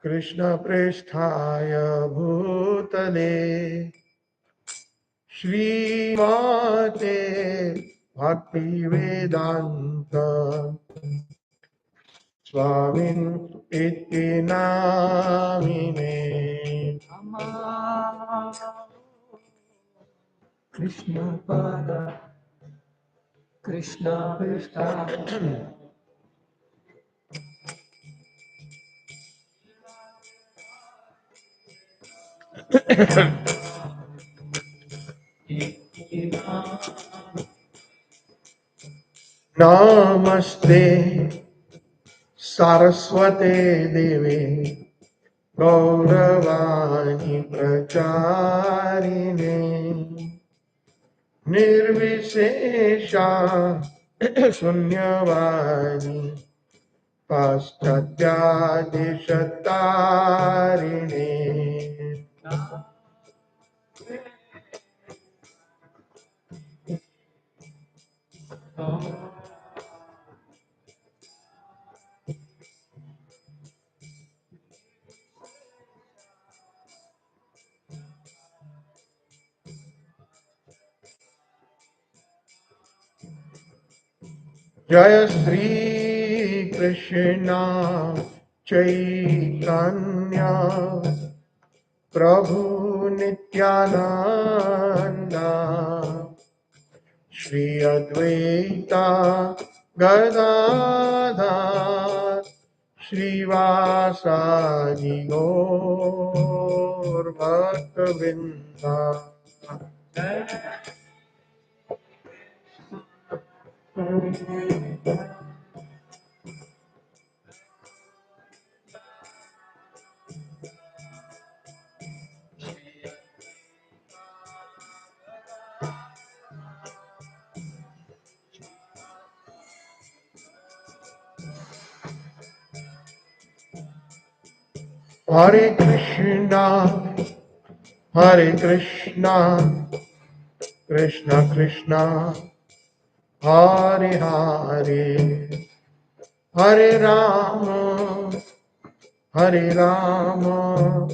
Krishna Preshthaya Bhutale Shri Mate Bhakti Vedanta Swamin Iti Namine Krishna Pada Krishna Preshthaya Namaste Saraswate Devi Gauravani Pracharine Nirvishesha Sunyavani Paschatyatishatarine Jaya Sri Krishna Chaitanya Prabhu Nityananda Shri Advaita Gadadhar Shri Vasadi Gaur Bhaktavinda Hare Krishna, Hare Krishna, Krishna Krishna, Hare Hare, Hare Rama, Hare Rama,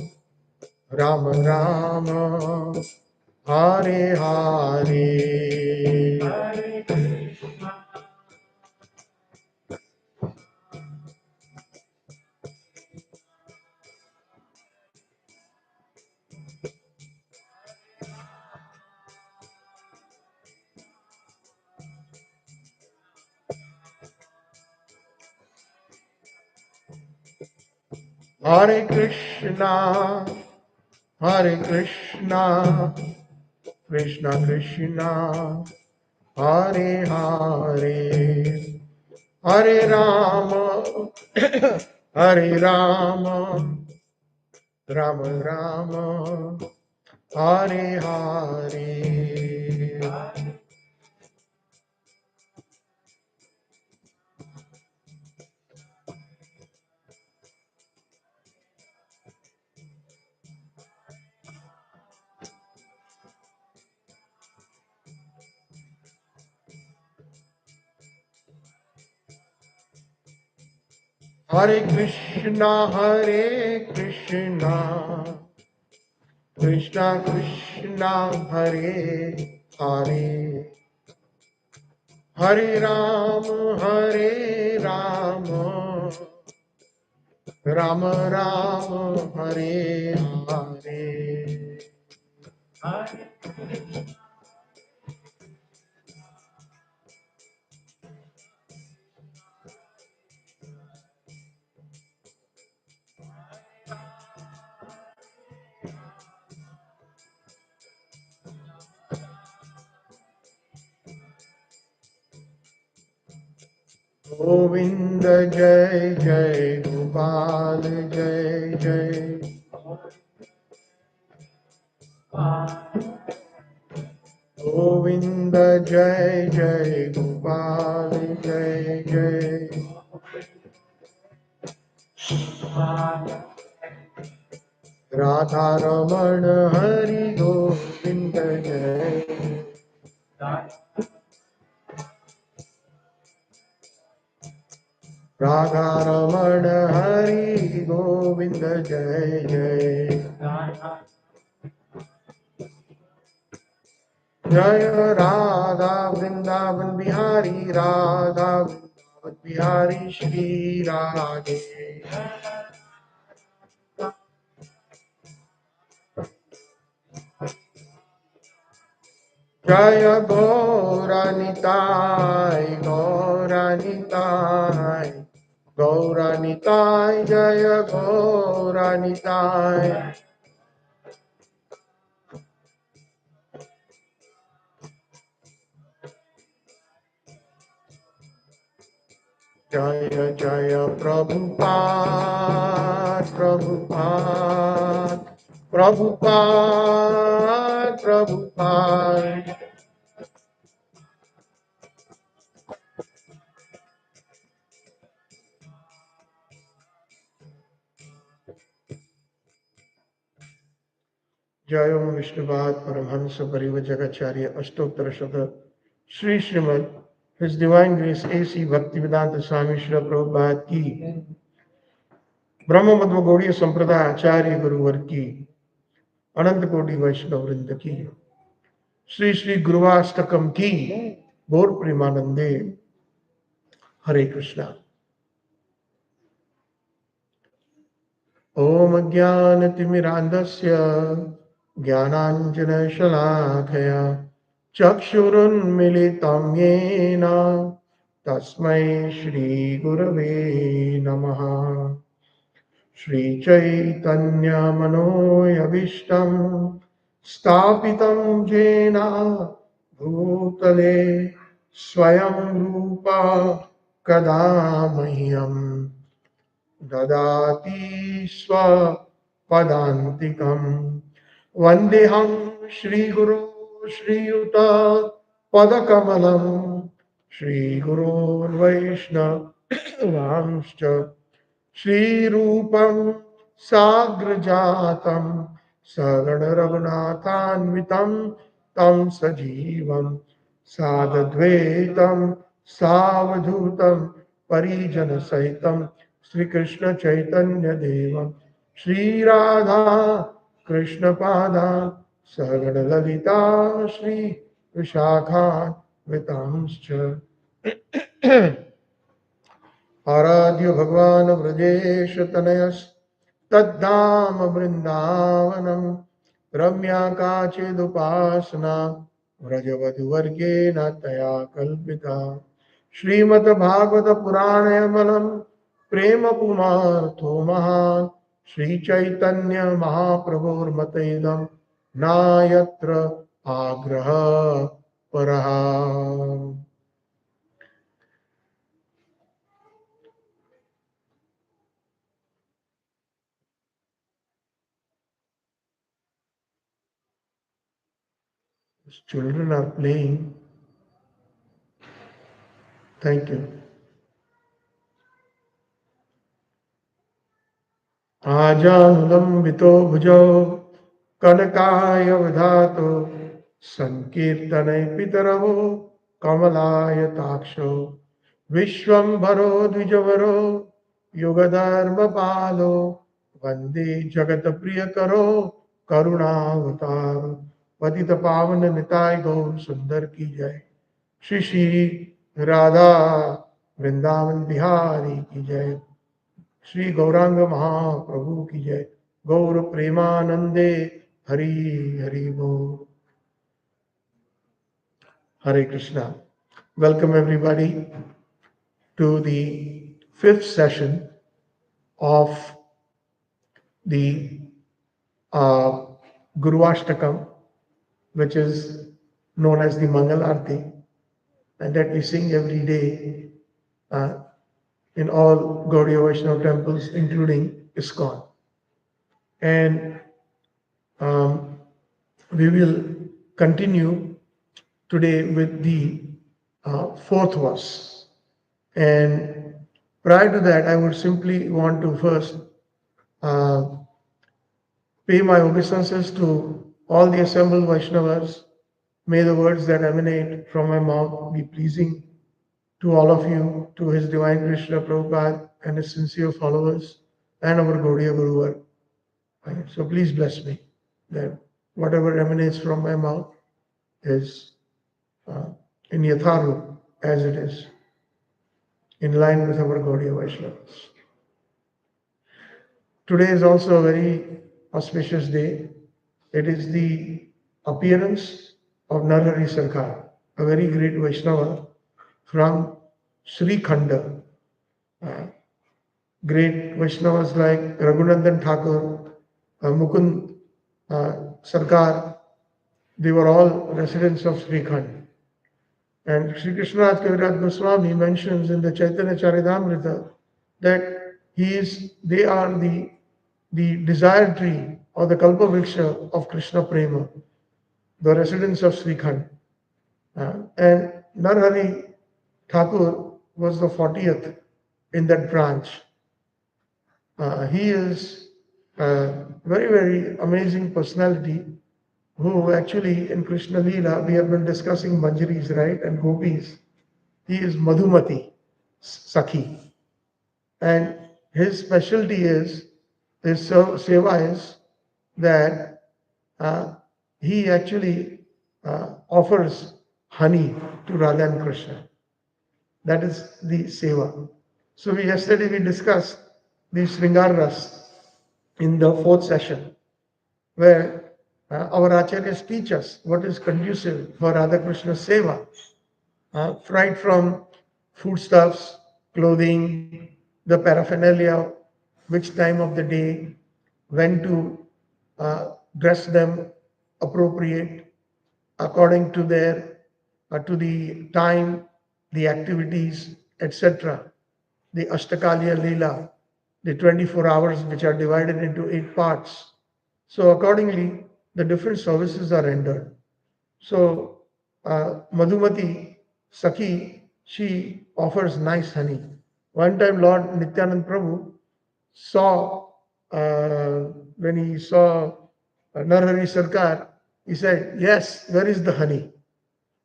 Rama Rama, Hare Hare. Hare Krishna, Hare Krishna, Krishna Krishna, Hare Hare, Hare Rama, Hare Rama, Rama Rama, Hare Hare. Hare Krishna, Krishna Krishna, Hare Hare, Hare Rama, Rama Rama, Hare Hare. Govinda Jai Jai, Gopal Jai Jai, Govinda Jai Jai, Gopal Jai Jai, Radha Ramana Hari Govinda Jai, Radha Ramana Hari Govind जय जय जय राधा वृंदावन बिहारी राधा वृंदावन बिहारी श्री राधे जय गौरानिताय गौरानिताय गौरानिताय जय गौरानिताय जय जय प्रभुपाद प्रभुपाद प्रभुपाद प्रभुपाद जय ओम विष्णुपाद परमहंस परिव्रजकाचार्य अष्टोत्तर शत Shri Shrimad His Divine Grace A.C. Bhaktivedanta Swami Srila Prabhupada की ब्रह्म मध्व गौड़ीय संप्रदाय आचार्य गुरुवर की अनंत कोटि वैष्णव वृंद की श्री श्री गुरुवाष्टकम की गौर प्रेमानंदे हरे कृष्णा। ओम ज्ञानतिमिरान्धस्य ज्ञानाञ्जनशलाखया चक्षुरुन्मिलितं येन तस्मै श्रीगुरवे नमः। श्रीचैतन्यमनोयभीष्टं स्थापितं येन भूतले स्वयं रूपा कदा मह्यं ददाति स्वपदान्तिकं। वन्देऽहं श्रीगुरो श्रीयुत पदकमलं श्रीगुरोर्वैष्णवांश्च श्रीरूपं साग्रजातं सगणरघुनाथान्वितं तं सजीवं साद्वैतं सावधूतं परिजनसहितं श्रीकृष्ण चैतन्य देवं श्रीराधा कृष्णपादान् सगण ललिता श्री विशाखान्वितांश्च आराध्य भगवान् व्रजेश तनयस्तद्धाम वृन्दावनं रम्या काचिदुपासना व्रजवधुवर्गेण तया कल्पिता। श्रीमद्भागवत पुराणमलं प्रेम पुमार्थो महान् श्रीचैतन्य महाप्रभुर्मतेदं नायत्र आग्रह परः। Children are playing. Thank you. आजानुलम्बितो भुजौ कनकायवधातो संकीर्तने पितरवो कमलायताक्षो विश्वम्भरो द्विजवरो युगधर्मपालो वन्दे जगत्प्रियकरो करुणावतारो। पतित पावन निताय गौर सुंदर की जय। श्री श्री राधा वृंदावन बिहारी की जय। श्री गौरांग महाप्रभु की जय। गौर प्रेमानंदे हरि हरि बोल। Hare Krishna. Welcome everybody to the fifth session of the Guruvashtakam, which is known as the Mangal Arti, and that we sing every day in all Gaudiya Vaishnava temples, including ISKCON. And we will continue today with the fourth verse. And prior to that, I would simply want to first pay my obeisances to all the assembled Vaishnavas. May the words that emanate from my mouth be pleasing to all of you, to His Divine Krishna Prabhupada and his sincere followers. and our Gaudiya Guruvar. So please bless me that whatever emanates from my mouth is in Yatharu as it is, in line with our Gaudiya Vaishnavas. Today is also a very auspicious day. It is the appearance of Narhari Sarkar, a very great Vaishnava from Sri Khanda. Great Vaishnavas like Raghunandan Thakur, Mukund Sarkar, they were all residents of Sri Khanda. And Sri Krishnadas Kaviraj Goswami mentions in the Chaitanya Charitamrita that they are the desire tree or the Kalpa Vriksha of Krishna Prema, the residents of Sri Khand. And Narhari Thakur was the 40th in that branch. He is a very, very amazing personality who actually in Krishna Leela, we have been discussing Manjaris, right, and Gopis. He is Madhumati Sakhi. And his specialty is, his seva is that he actually offers honey to Radha and Krishna. That is the seva. So yesterday we discussed the Sringar Ras in the 4th session, where our acharyas teach us what is conducive for Radha Krishna seva, right from foodstuffs, clothing, the paraphernalia, which time of the day, when to dress them appropriate according to their to the time, the activities, etc. The Ashtakaliya Leela, the 24 hours which are divided into 8 parts. So accordingly, the different services are rendered. So Madhumati Sakhi, she offers nice honey. One time Lord Nityanand Prabhu saw, when he saw Narhari Sarkar, he said, yes, where is the honey?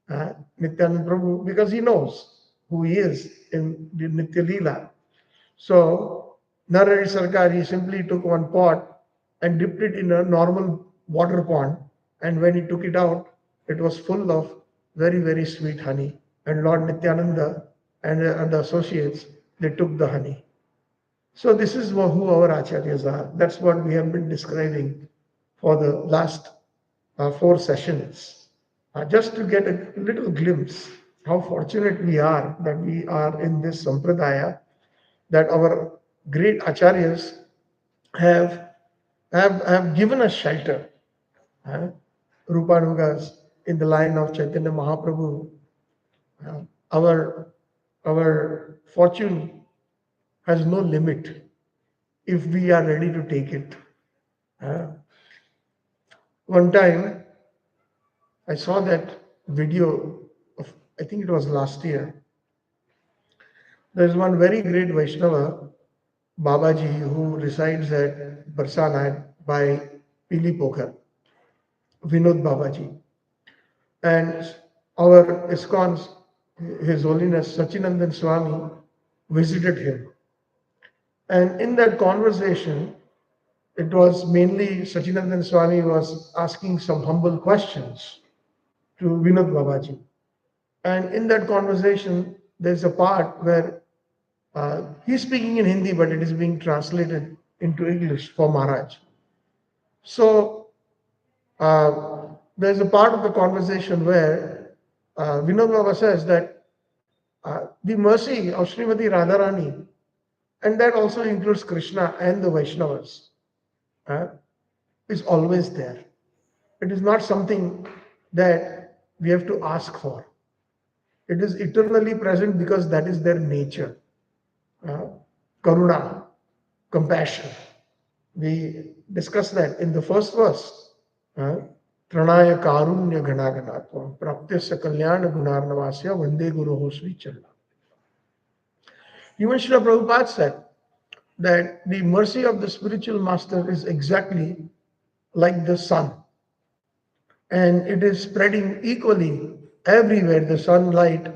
Nityanand Prabhu, because he knows who he is in the Nitya Leela. So Narhari Sarkar, he simply took one pot and dipped it in a normal water pond, and when he took it out, it was full of very, very sweet honey. And Lord Nityananda and the associates, they took the honey. So this is who our acharyas are. That's what we have been describing for the last 4 sessions. Just to get a little glimpse how fortunate we are that we are in this sampradaya, that our great acharyas have given us shelter. Rupanugas in the line of Chaitanya Mahaprabhu. Our fortune has no limit if we are ready to take it. One time, I saw that video of, I think it was last year. There's one very great Vaishnava, Babaji, who resides at Barsana by Pili Pokhar, Vinod Babaji. And our ISKCON's, His Holiness Satchitananda Swami, visited him. And in that conversation, it was mainly Satchitananda Swami was asking some humble questions to Vinod Babaji. And in that conversation, there's a part where he's speaking in Hindi, but it is being translated into English for Maharaj. So there's a part of the conversation where Vinod Baba says that the mercy of Srimati Radharani, and that also includes Krishna and the Vaishnavas, is always there. It is not something that we have to ask for. It is eternally present because that is their nature. Karuna, compassion. We discussed that in the first verse. Pranaya karunya ganaganatvam praptyasya kalyana gunarnavasya vande guruho sri challa. Even Srila Prabhupada said that the mercy of the spiritual master is exactly like the sun. And it is spreading equally everywhere, the sunlight.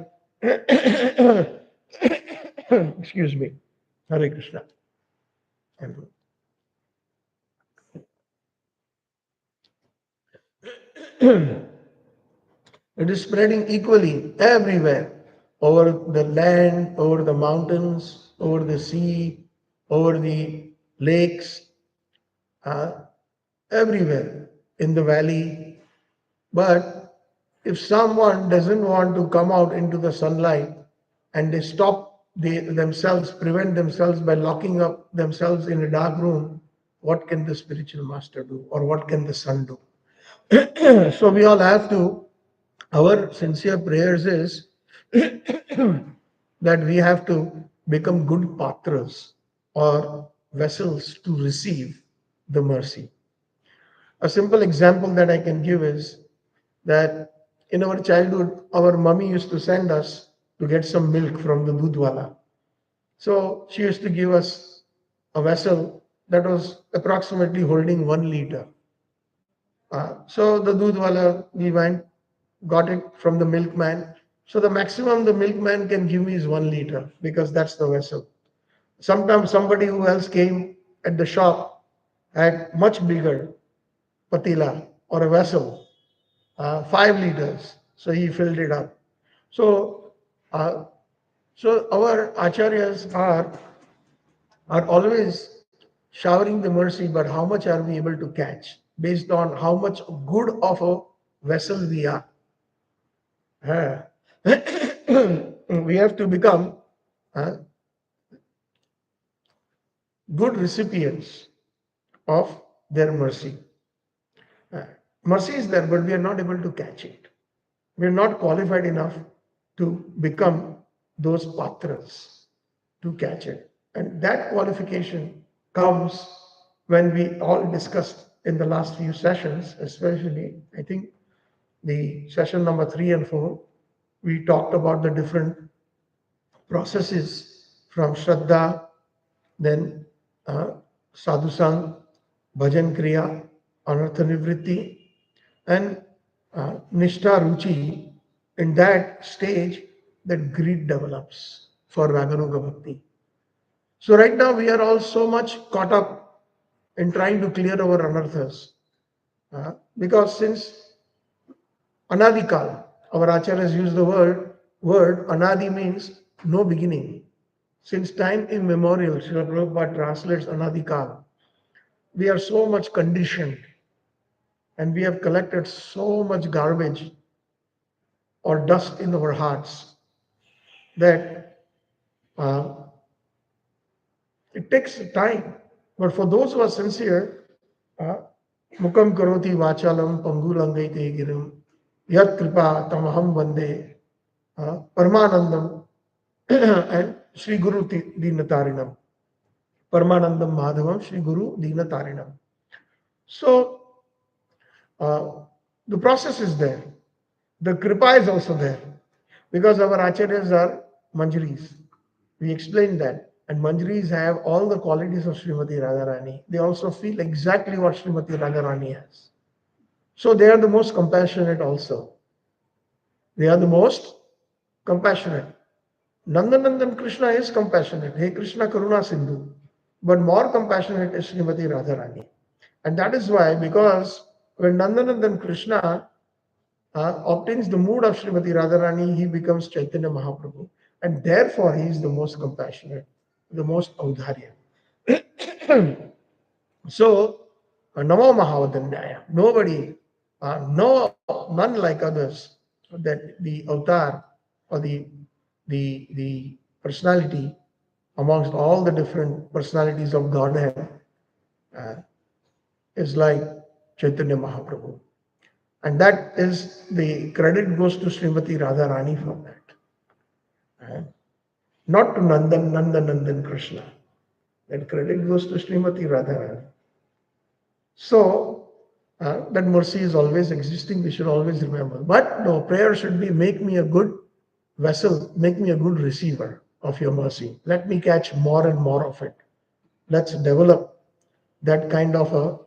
Excuse me. Hare Krishna. And it is spreading equally everywhere, over the land, over the mountains, over the sea, over the lakes, uh, everywhere in the valley. But if someone doesn't want to come out into the sunlight and they stop themselves, prevent themselves by locking up themselves in a dark room, what can the spiritual master do, or what can the sun do? So we all have to, our sincere prayers is that we have to become good patras or vessels to receive the mercy. A simple example that I can give is that in our childhood, our mummy used to send us to get some milk from the dudwala. So she used to give us a vessel that was approximately holding 1 liter. So the dudwala, we went, got it from the milkman. So the maximum the milkman can give me is 1 liter because that's the vessel. Sometimes somebody who else came at the shop had much bigger patila or a vessel, 5 liters. So he filled it up. So, uh, so our acharyas are always showering the mercy, but how much are we able to catch based on how much good of a vessel we are? Uh, we have to become uh, good recipients of their mercy. Uh, Mercy is there, but we are not able to catch it. We are not qualified enough to become those patras to catch it. And that qualification comes when we all discussed in the last few sessions, especially, I think, the session number 3 and 4, we talked about the different processes from Shraddha, then Sadhusang, Bhajan Kriya, Anartha Nivritti, and Nishtha Ruchi. In that stage, that greed develops for Raganuga Bhakti. So right now we are all so much caught up in trying to clear our anarthas. Because since Anadikal, our acharyas use the word Anadi means no beginning. Since time immemorial, Srila Prabhupada translates Anadikal. We are so much conditioned and we have collected so much garbage or dust in our hearts that it takes time. But for those who are sincere, Mukam karoti vachalam pangulangaite girim yat kripa tamaham vande Paramanandam and Sri Guru Dinatarinam. Paramanandam Madhavam Sri Guru Dinatarinam. So the process is there. The kripa is also there because our acharyas are manjaris. We explained that. And manjaris have all the qualities of Srimati Radharani. They also feel exactly what Srimati Radharani has. So they are the most compassionate also. They are the most compassionate. Nandanandan Krishna is compassionate. Hey Krishna Karuna Sindhu. But more compassionate is Srimati Radharani. And that is why, because when Nandanandan Krishna obtains the mood of Srimati Radharani, he becomes Chaitanya Mahaprabhu. And therefore, he is the most compassionate, the most audharya. So, Namo Mahavadanyaya. Nobody, none like others, that the avatar or the personality amongst all the different personalities of Godhead is like Chaitanya Mahaprabhu. And that is the credit goes to Srimati Radharani for that. Not to Nandan Krishna. That credit goes to Srimati Radharani. So that mercy is always existing. We should always remember. But no, prayer should be make me a good vessel, make me a good receiver of your mercy. Let me catch more and more of it. Let's develop that kind of a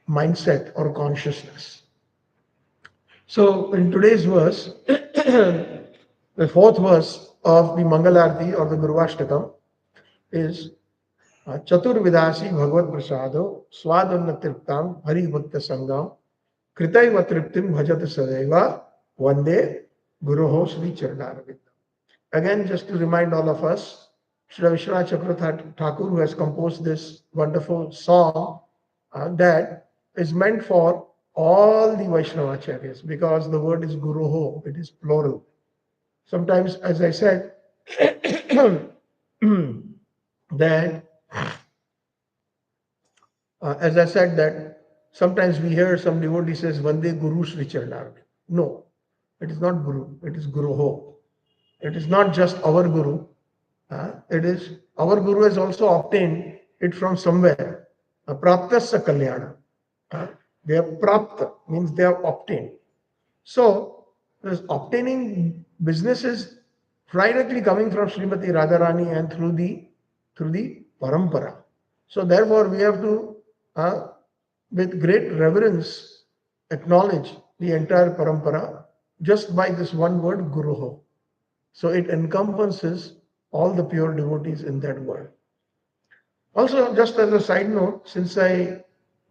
mindset or consciousness. So in today's verse, the fourth verse of the Mangalarti or the Guruvashtakam is Chaturvidasi Bhagavad Prasado Swadanna Tirtam Hari Bhakta Sangam Kritaiva Triptim Bhajat Sadeva Vande Guruho Sri Charanarvindam. Again, just to remind all of us, Sri Vishwanath Chakravarti Thakur, who has composed this wonderful song that is meant for all the Vaishnavacharyas, because the word is Guruho, it is plural. Sometimes, as I said, that that sometimes we hear some devotee says Vande Guru Sri Charanarvindam. No, it is not Guru, it is Guruho. It is not just our Guru. It is our Guru has also obtained it from somewhere. Praptasya Kalyana. They have prapta, means they have obtained. So, this obtaining business is directly coming from Srimati Radharani and through the parampara. So therefore, we have to, with great reverence, acknowledge the entire parampara just by this one word, Guruho. So it encompasses all the pure devotees in that world. Also, just as a side note, since I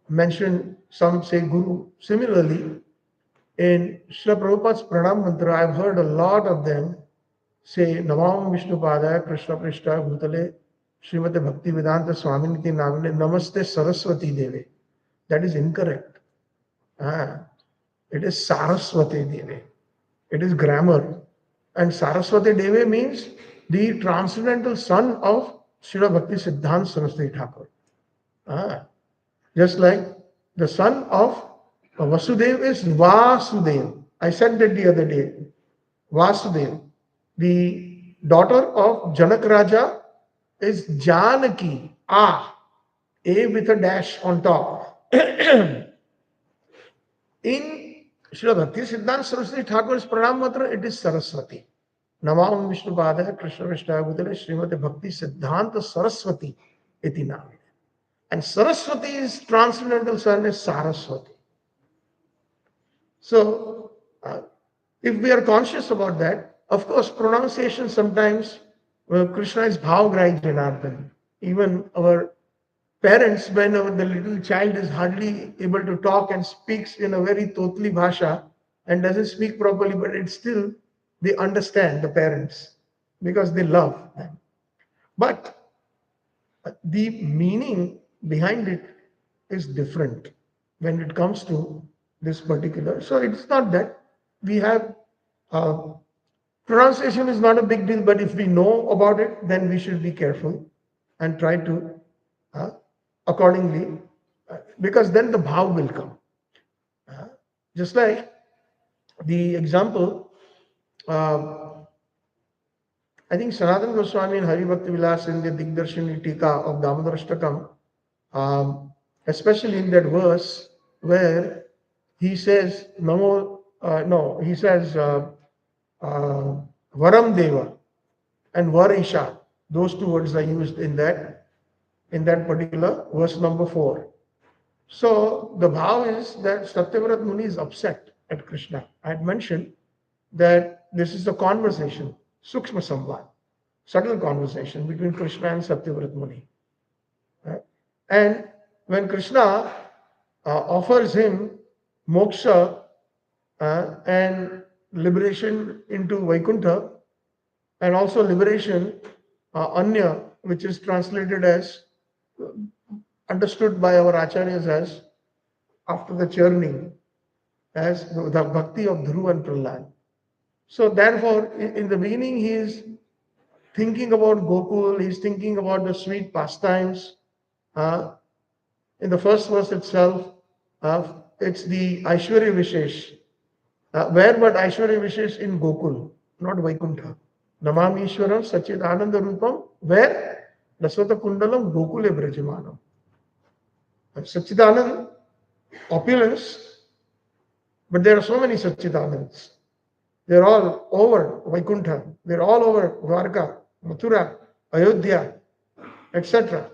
mentioned some say Guru, similarly, in Srila Prabhupada's Pranam Mantra, I've heard a lot of them say Namam Vishnu Padaya Krishna Prishta Bhutale Srimati Bhakti Vedanta Swaminiti Namine Namaste Saraswati Deve. That is incorrect. It is Saraswati Deve. It is grammar. And Saraswati Deve means the transcendental son of Srila Bhakti Siddhanta Saraswati Thakur. Just like the son of Vasudev is Vasudev. I said that the other day. Vasudev. The daughter of Janak Raja is Janaki. A with a dash on top. In Srila Bhakti Siddhanta Saraswati Thakur's Pranam Mantra, it is Saraswati. Namam Vishnu Padaya Krishna Vishnu Bhutale Srimati Bhakti Siddhanta Saraswati iti namine. And Saraswati's transcendental son is Saraswati. So, if we are conscious about that, of course, pronunciation sometimes, Krishna is Bhavgrahi Janardhan. Even our parents, when the little child is hardly able to talk and speaks in a very totally bhasha and doesn't speak properly, but it's still, they understand the parents because they love them. But the meaning behind it is different when it comes to this particular. So it's not that we have pronunciation is not a big deal, but if we know about it, then we should be careful and try to accordingly, because then the bhav will come. Just like the example, I think Sanatana Goswami in Hari Bhakti Vilas in the Digdarshini Tika of Damodarashtakam, especially in that verse where he says, he says, Varam Deva and Varisha, those two words are used in that particular verse number 4. So the bhav is that Satyavrat Muni is upset at Krishna. I had mentioned that this is a conversation, Sukshma Samvad, subtle conversation between Krishna and Satyavrat Muni. And when Krishna offers him moksha and liberation into Vaikuntha, and also liberation, Anya, which is translated as, understood by our acharyas as, after the churning, as the bhakti of Dhruva and Prahlad. So therefore, in the beginning, he is thinking about Gokul, he is thinking about the sweet pastimes. In the first verse itself, it's the Aishwarya Vishesh. Where but Aishwarya Vishesh? In Gokul, not Vaikuntha. Namami Ishwaram Satchitananda Rupam, where Rasvata Kundalam Gokule Brajamanam. Satchitanand, opulence, but there are so many Satchitanands. They're all over Vaikuntha, they're all over Dwarka, Mathura, Ayodhya, etc.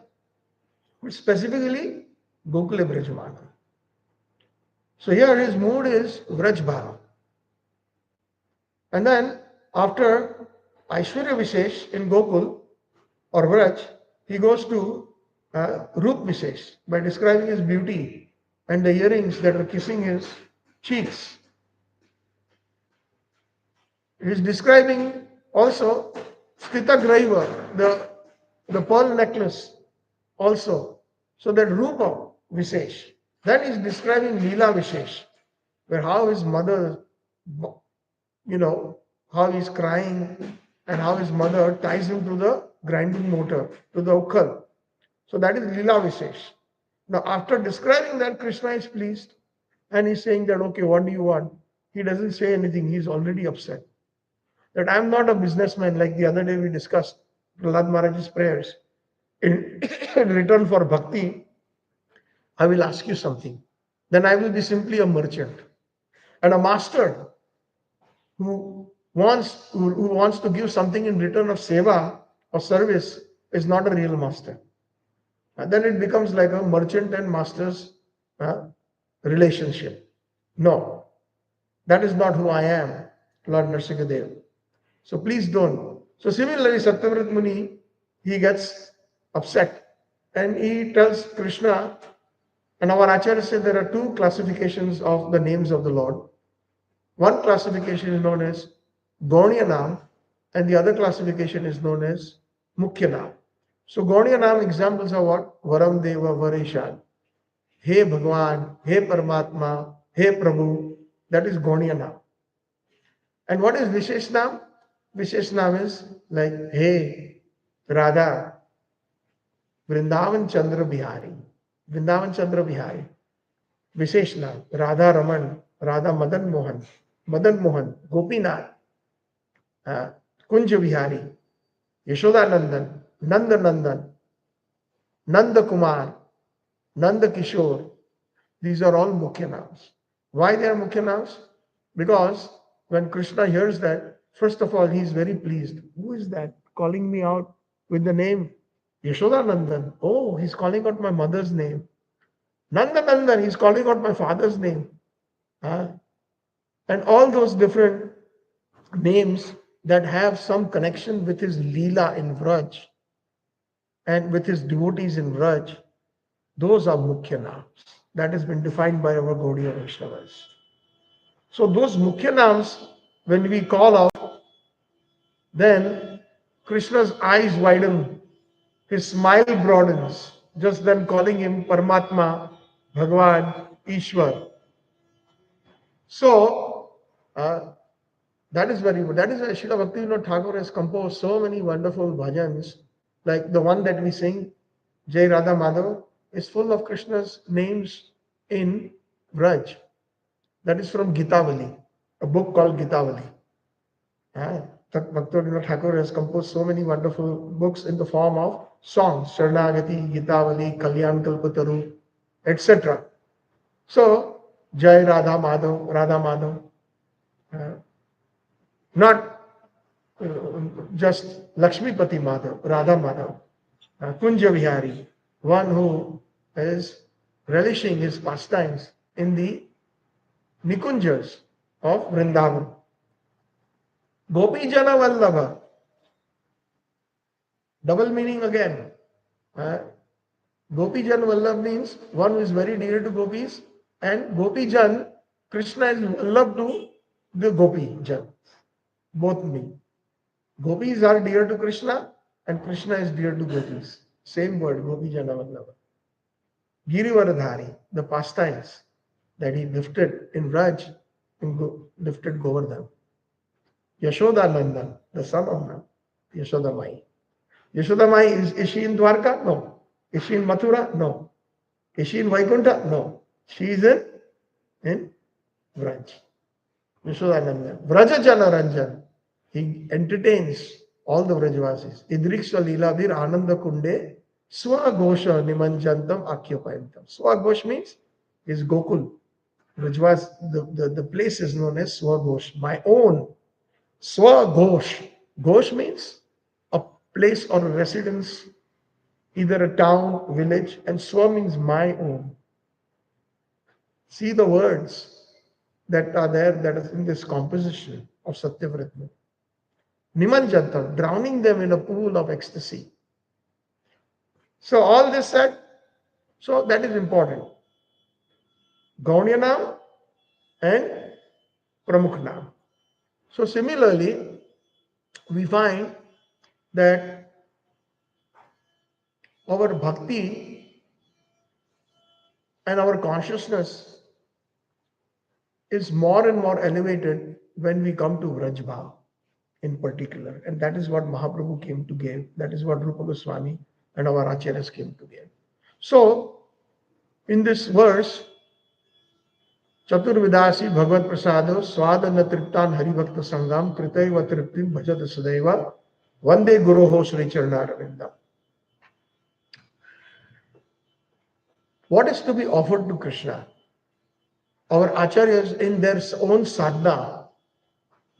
But specifically, Gokule Brajamanam. So here his mood is Vrajbhava. And then after Aishwarya Vishesh in Gokul or Vraj, he goes to Rup Vishesh, by describing his beauty and the earrings that are kissing his cheeks. He is describing also Sthita Graiva, the pearl necklace also. So that Rupa Vishesh. Then he is describing Leela Vishesh, where how his mother, how he's crying and how his mother ties him to the grinding motor, to the ukhal. So that is Leela Vishesh. Now, after describing that, Krishna is pleased and he's saying that, okay, what do you want? He doesn't say anything, he's already upset. That I'm not a businessman, like the other day we discussed Prahlad Maharaj's prayers. In, in return for bhakti, I will ask you something. Then I will be simply a merchant. And a master who wants to give something in return of seva or service is not a real master. And then it becomes like a merchant and master's relationship. No, that is not who I am, Lord Nrsimhadev. So please don't. So similarly, Satyavrat Muni, he gets upset and he tells Krishna, and our Acharya said there are two classifications of the names of the Lord. One classification is known as Gauniya Nam, and the other classification is known as Mukhya Nam. So Gauniya Nam examples are what? Varam Deva Vareshan. Hey Bhagwan, Hey Paramatma, Hey Prabhu. That is Gauniya Nam. And what is Vishesh Nam? Vishesh Nam is like Hey Radha, Vrindavan Chandra Bihari. Vrindavan Chandra Bihari. Vishesh Nam, Radha Raman, Radha Madan Mohan, Gopinath, Kunja Vihari, Yashoda Nandan, Nanda Nandan, Nanda Kumar, Nanda Kishore. These are all Mukhya Naams. Why they are Mukhya Naams? Because when Krishna hears that, first of all, he is very pleased. Who is that calling me out with the name Yashoda Nandan? Oh, he's calling out my mother's name. Nanda Nandan, he's calling out my father's name. And all those different names that have some connection with his Leela in Vraj and with his devotees in Vraj, those are Mukhya Naams. That has been defined by our Gaudiya Vaishnavas. So those Mukhya Naams, when we call out, then Krishna's eyes widen, his smile broadens, just then calling him Paramatma, Bhagwan, Ishwar. So, that is very good. That is why Srila Bhaktivinoda Thakur has composed so many wonderful bhajans, like the one that we sing, Jai Radha Madhav, is full of Krishna's names in Braj. That is from Gitavali, a book called Gitavali. Bhaktivinoda Thakur has composed so many wonderful books in the form of songs, Sharanagati, Gitavali, Kalyan Kalpataru, etc. So, Jai Radha Madhav, Radha Madhav. Not just Lakshmipati Madhav, Radha Madhav, Kunja Vihari, one who is relishing his pastimes in the Nikunjas of Vrindavan. Gopi Jana Vallabha, double meaning again. Gopi Jan Vallabh means one who is very dear to gopis, and Gopi Jan, Krishna is Vallabh to the Gopi Jan. Both mean. Gopis are dear to Krishna and Krishna is dear to gopis. Same word, Gopi Jana Vallabha. Girivaradhari, the pastimes that he lifted in Raj and lifted Govardhan. Yashoda Nandan, the son of Nand, Yashoda Mai. Yashoda Mai, is she in Dwarka? No. Is she in Mathura? No. Is she in Vaikuntha? No. She is in Vraj. Yashoda Nandan. Vraja Jana Ranjan. He entertains all the Vrajvasis. Idriksha Leelavir Ananda Kunde Swagosha Nimanjantam Akyapayantam. Swagosh means is Gokul. Vrajvas, the place is known as Swagosh. My own. Swagosh. Gosh means a place or a residence, either a town, village, and Swa means my own. See the words that are there, that is in this composition of Satyavratma. Nimanjantam, drowning them in a pool of ecstasy. So all this said, so that is important. Gauniya Naam and Pramukh Naam. So similarly, we find that our bhakti and our consciousness is more and more elevated when we come to Vrajbhav in particular. And that is what Mahaprabhu came to give. That is what Rupa Goswami and our Acharyas came to give. So, in this verse, Chaturvidasi Bhagavad Prasado Swadana Triptan Haribhakta Sangam Kritaiva Triptim Bhajata Sadaiva Vande Guruho Sri Charanaravindam. What is to be offered to Krishna? Our Acharyas in their own sadhana,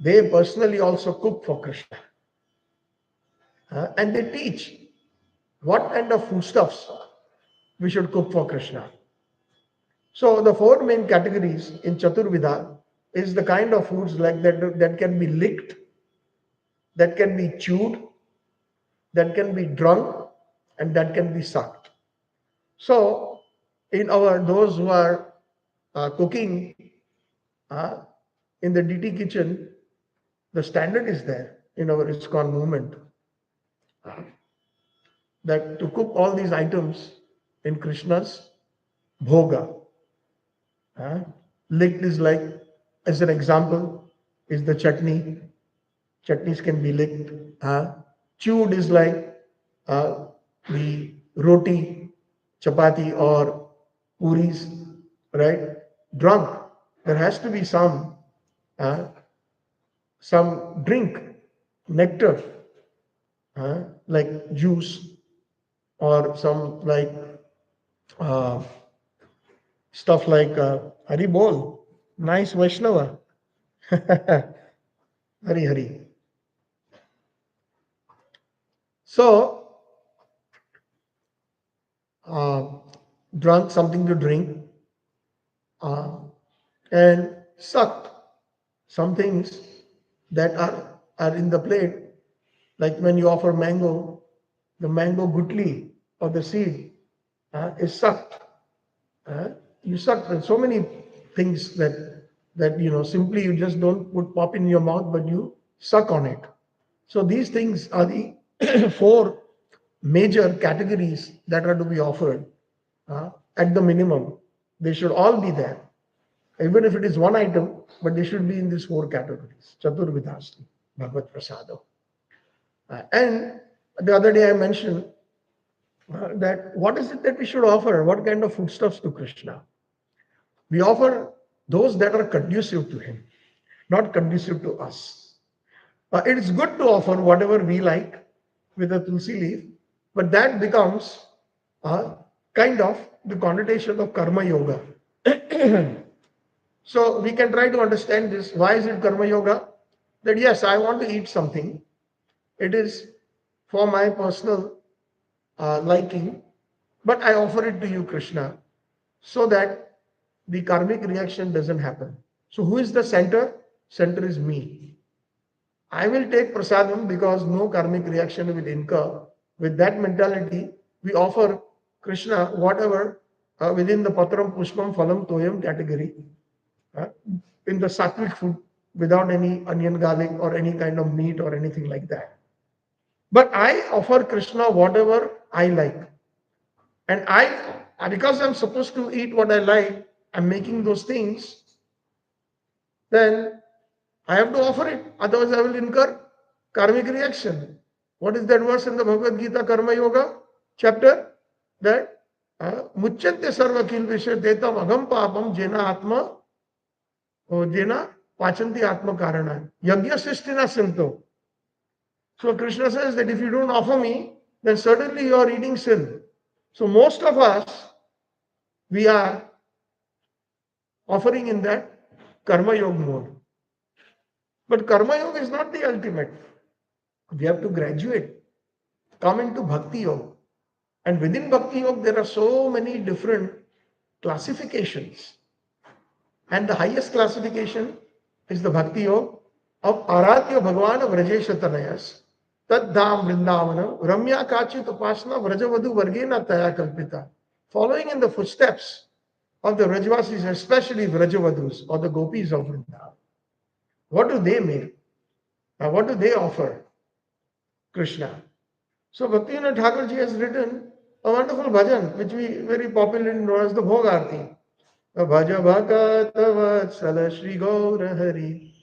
they personally also cook for Krishna. And they teach what kind of foodstuffs we should cook for Krishna. So the four main categories in Chaturvida is the kind of foods like that can be licked, that can be chewed, that can be drunk, and that can be sucked. So in those who are cooking in the DT kitchen, the standard is there in our ISKCON movement that to cook all these items in Krishna's bhoga. Licked is like, as an example, is the chutney. Chutneys can be licked. Chewed is like the roti, chapati or puris, right? Drunk, there has to be some drink, nectar, like juice or some like stuff like Hari Bol, nice Vaishnava. Hari Hari. So, drunk, something to drink, and sucked, some things that are in the plate, like when you offer mango, the mango gutli or the seed is sucked. You suck so many things that simply you just don't pop in your mouth, but you suck on it. So these things are the four major categories that are to be offered at the minimum. They should all be there, even if it is one item, but they should be in these four categories. Chaturvidhasti Bhagavad Prasado. And the other day I mentioned that what is it that we should offer? What kind of foodstuffs to Krishna? We offer those that are conducive to him, not conducive to us. It is good to offer whatever we like with a tulsi leaf, but that becomes kind of the connotation of karma yoga. So we can try to understand this. Why is it karma yoga? That yes, I want to eat something. It is for my personal liking, but I offer it to you, Krishna, so that the karmic reaction doesn't happen. So who is the center? Center is me. I will take prasadam because no karmic reaction will incur. With that mentality, we offer Krishna whatever within the patram, pushpam, phalam, toyam category in the sattvic food without any onion, garlic or any kind of meat or anything like that. But I offer Krishna whatever I like. And because I'm supposed to eat what I like, I'm making those things, then I have to offer it. Otherwise, I will incur karmic reaction. What is that verse in the Bhagavad Gita Karma Yoga chapter? That Muchyante sarva kilvisha detam agam papam jena atma jena pachanti atma karana yagya sistina sinto. So Krishna says that if you don't offer me, then certainly you are eating sin. So most of us, we are offering in that karma yoga mode. But karma yoga is not the ultimate. We have to graduate, come into bhakti yoga. And within bhakti yoga, there are so many different classifications. And the highest classification is the bhakti yoga of Aradhya Bhagavan Vrajesha Tanayas. Tad dham vrindavanam ramya kachit upasana vrajavadu vargena taya kalpita. Following in the footsteps of the Vrajavasis, especially Vrajavadus or the gopis of Vrindavan. What do they make? What do they offer Krishna? So Bhaktivinoda Thakurji has written a wonderful bhajan, which we very popularly know as the Bhog Aarti. Bhaja Bhagat Vatsala Shri Gaura Hari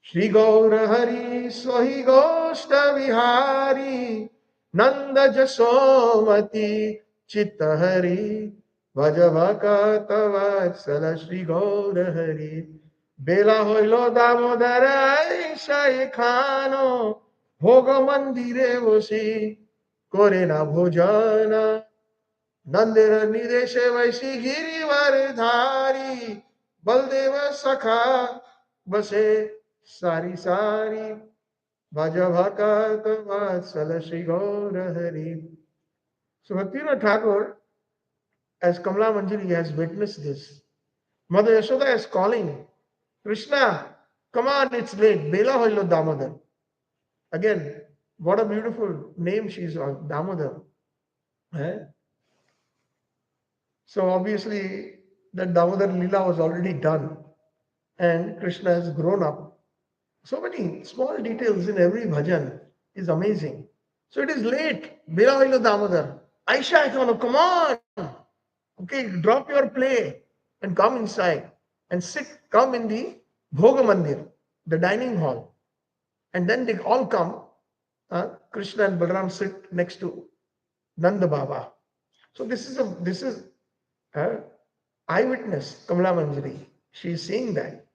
Shri Gaura Hari Swahi Goshta Vihari Nanda Jasomati Chitta Hari Bhaja Bhagat Vatsala Shri Gaura Hari Bela Hoilo Damodara Aisha Ekhano Bhoga Mandire Vosi Kore na Bhojana Nandira Nideshe Vaisi Girivar Dhari Baldeva Sakha Base Sari Sari Bhaja Bhakat Vatsala Shri Gaura Hari. So Bhaktivinoda Thakur, as Kamala Manjari has witnessed this. Mother Yashoda is calling, Krishna, come on, it's late. Bela Hoilo Damodar. Again, what a beautiful name she's on, Damodar. Eh? So obviously, that Damodar Leela was already done, and Krishna has grown up. So many small details in every bhajan is amazing. So it is late. Bela Hoilo Damodar. Aisha, come on. Okay, drop your play and come inside and sit, come in the Bhoga Mandir, the dining hall. And then they all come. Krishna and Balaram sit next to Nanda Baba. So this is eyewitness Kamala Manjari. She is seeing that.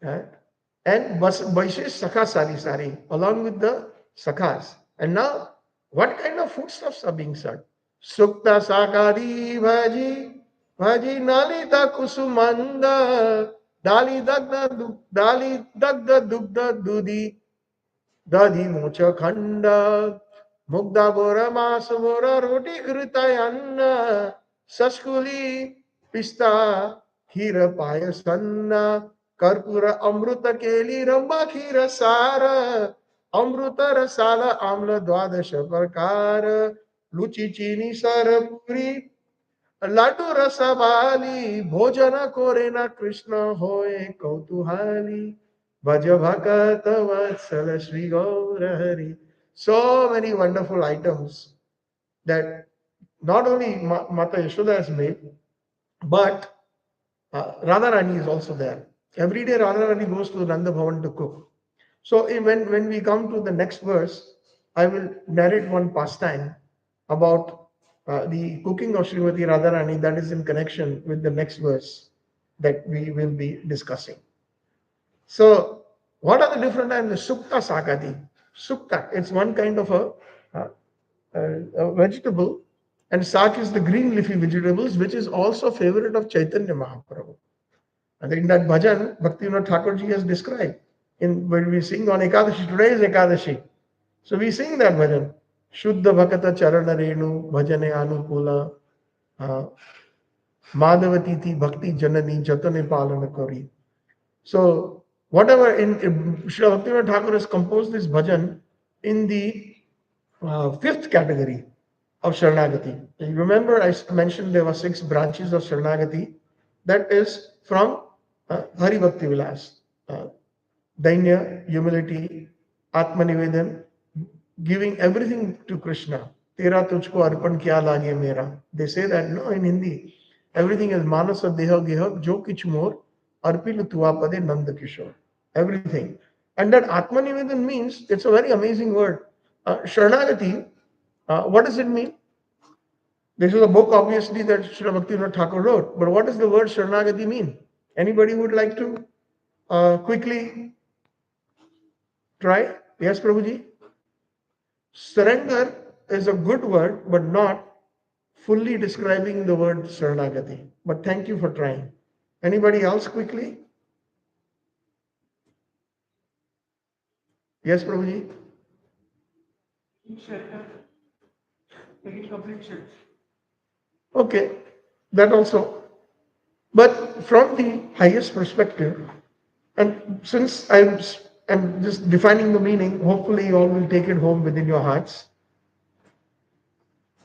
And Vaishesh Sakha Sari Sari, along with the Sakhas. And now, what kind of foodstuffs are being served? Sukta Sakari Bhaji, Bhaji Nalita Kusumanda, Dali Dagda Dugda Dudi, Dadi Mocha Khanda, Mugda Bora Mas Bora Roti Kritayanna, Saskuli Pista Hira Payasanna, Karpura Amruta Keli Ramba Khira Sara, Amruta Rasala Amla Dwadasha Prakara, Luchi Chini Sarapuri, Ladu Rasavali, Bhojana Korena Krishna Hoye Kautuhali, Bhaja Bhakata Vatsala Shri Gaura Hari. So many wonderful items that not only Mata Yashoda has made, but Radharani is also there. Every day Radharani goes to Nanda Bhavan to cook. So when we come to the next verse, I will narrate one pastime about the cooking of Srimati Radharani that is in connection with the next verse that we will be discussing. So what are the different types? The Sukta Sakati. Sukta, it's one kind of a vegetable, and sak is the green leafy vegetables, which is also favorite of Chaitanya Mahaprabhu. And in that bhajan, Bhaktivinoda Thakurji has described in when we sing on Ekadashi. Today is Ekadashi. So we sing that bhajan. Shuddha Bhakata Charana Renu Bhajane Anukula Madhavatiti Bhakti Janani Jatane Palana Kori. So whatever in Srila Bhaktivinoda Thakur has composed this bhajan in the fifth category of Sharanagati. You remember I mentioned there were 6 branches of Sharanagati. That is from Hari Bhakti Vilas. Dainya, humility, Atmanivedan, giving everything to Krishna. Tera tujhko arpan kya lage mera. They say that no in Hindi. Everything is manasa deha geha jo kich more arpilu tuapade nanda kishore. Everything. And that Atmanivedan means, it's a very amazing word. Sharanagati, what does it mean? This is a book obviously that Srila Bhaktivinoda Thakur wrote. But what does the word Sharanagati mean? Anybody would like to quickly try? Yes, Prabhuji? Surrender is a good word, but not fully describing the word Saranagati. But thank you for trying. Anybody else quickly? Yes, Prabhuji? Okay, that also. But from the highest perspective, and since I'm I'm just defining the meaning. Hopefully, you all will take it home within your hearts.